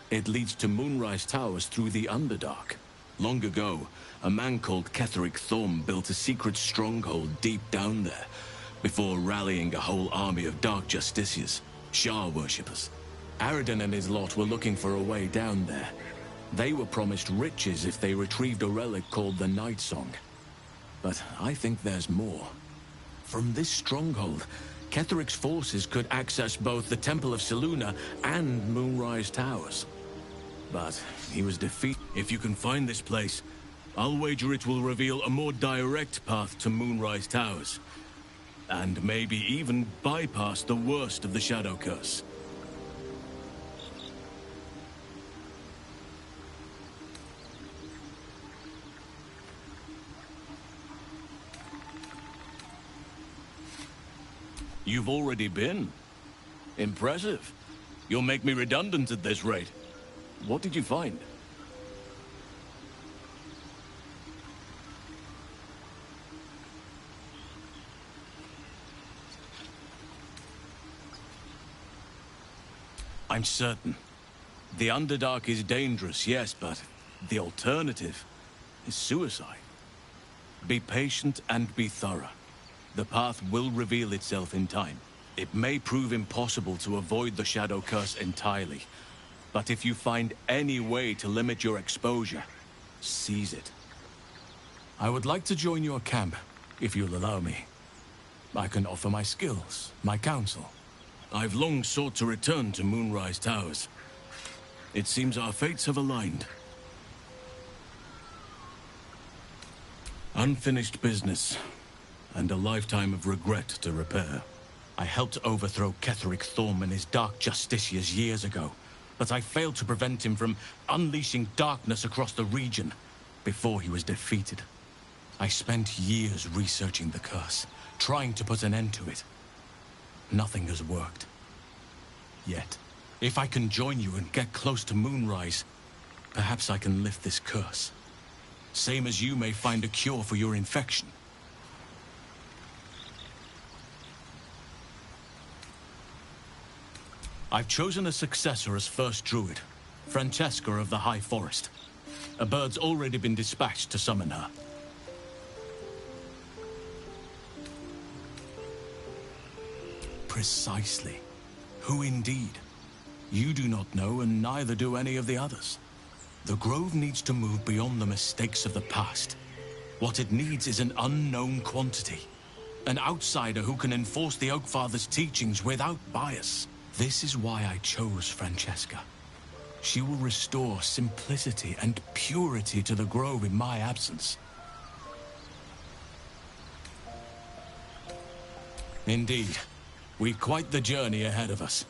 It leads to Moonrise Towers through the Underdark. Long ago, a man called Ketheric Thorm built a secret stronghold deep down there, before rallying a whole army of Dark Justiciars, Shah worshippers. Aradin and his lot were looking for a way down there. They were promised riches if they retrieved a relic called the Night Song. But I think there's more. From this stronghold, Ketheric's forces could access both the Temple of Selûne and Moonrise Towers. But he was defeated. If you can find this place, I'll wager it will reveal a more direct path to Moonrise Towers. And maybe even bypass the worst of the Shadow Curse. You've already been. Impressive. You'll make me redundant at this rate. What did you find? I'm certain. The Underdark is dangerous, yes, but the alternative is suicide. Be patient and be thorough. The path will reveal itself in time. It may prove impossible to avoid the Shadow Curse entirely, but if you find any way to limit your exposure, seize it. I would like to join your camp, if you'll allow me. I can offer my skills, my counsel. I've long sought to return to Moonrise Towers. It seems our fates have aligned. Unfinished business, and a lifetime of regret to repair. I helped overthrow Ketheric Thorm and his Dark Justiciars years ago, but I failed to prevent him from unleashing darkness across the region before he was defeated. I spent years researching the curse, trying to put an end to it. Nothing has worked. Yet, if I can join you and get close to Moonrise, perhaps I can lift this curse. Same as you may find a cure for your infection. I've chosen a successor as first druid, Francesca of the High Forest. A bird's already been dispatched to summon her. Precisely. Who indeed? You do not know, and neither do any of the others. The Grove needs to move beyond the mistakes of the past. What it needs is an unknown quantity. An outsider who can enforce the Oakfather's teachings without bias. This is why I chose Francesca. She will restore simplicity and purity to the Grove in my absence. Indeed. We've quite the journey ahead of us.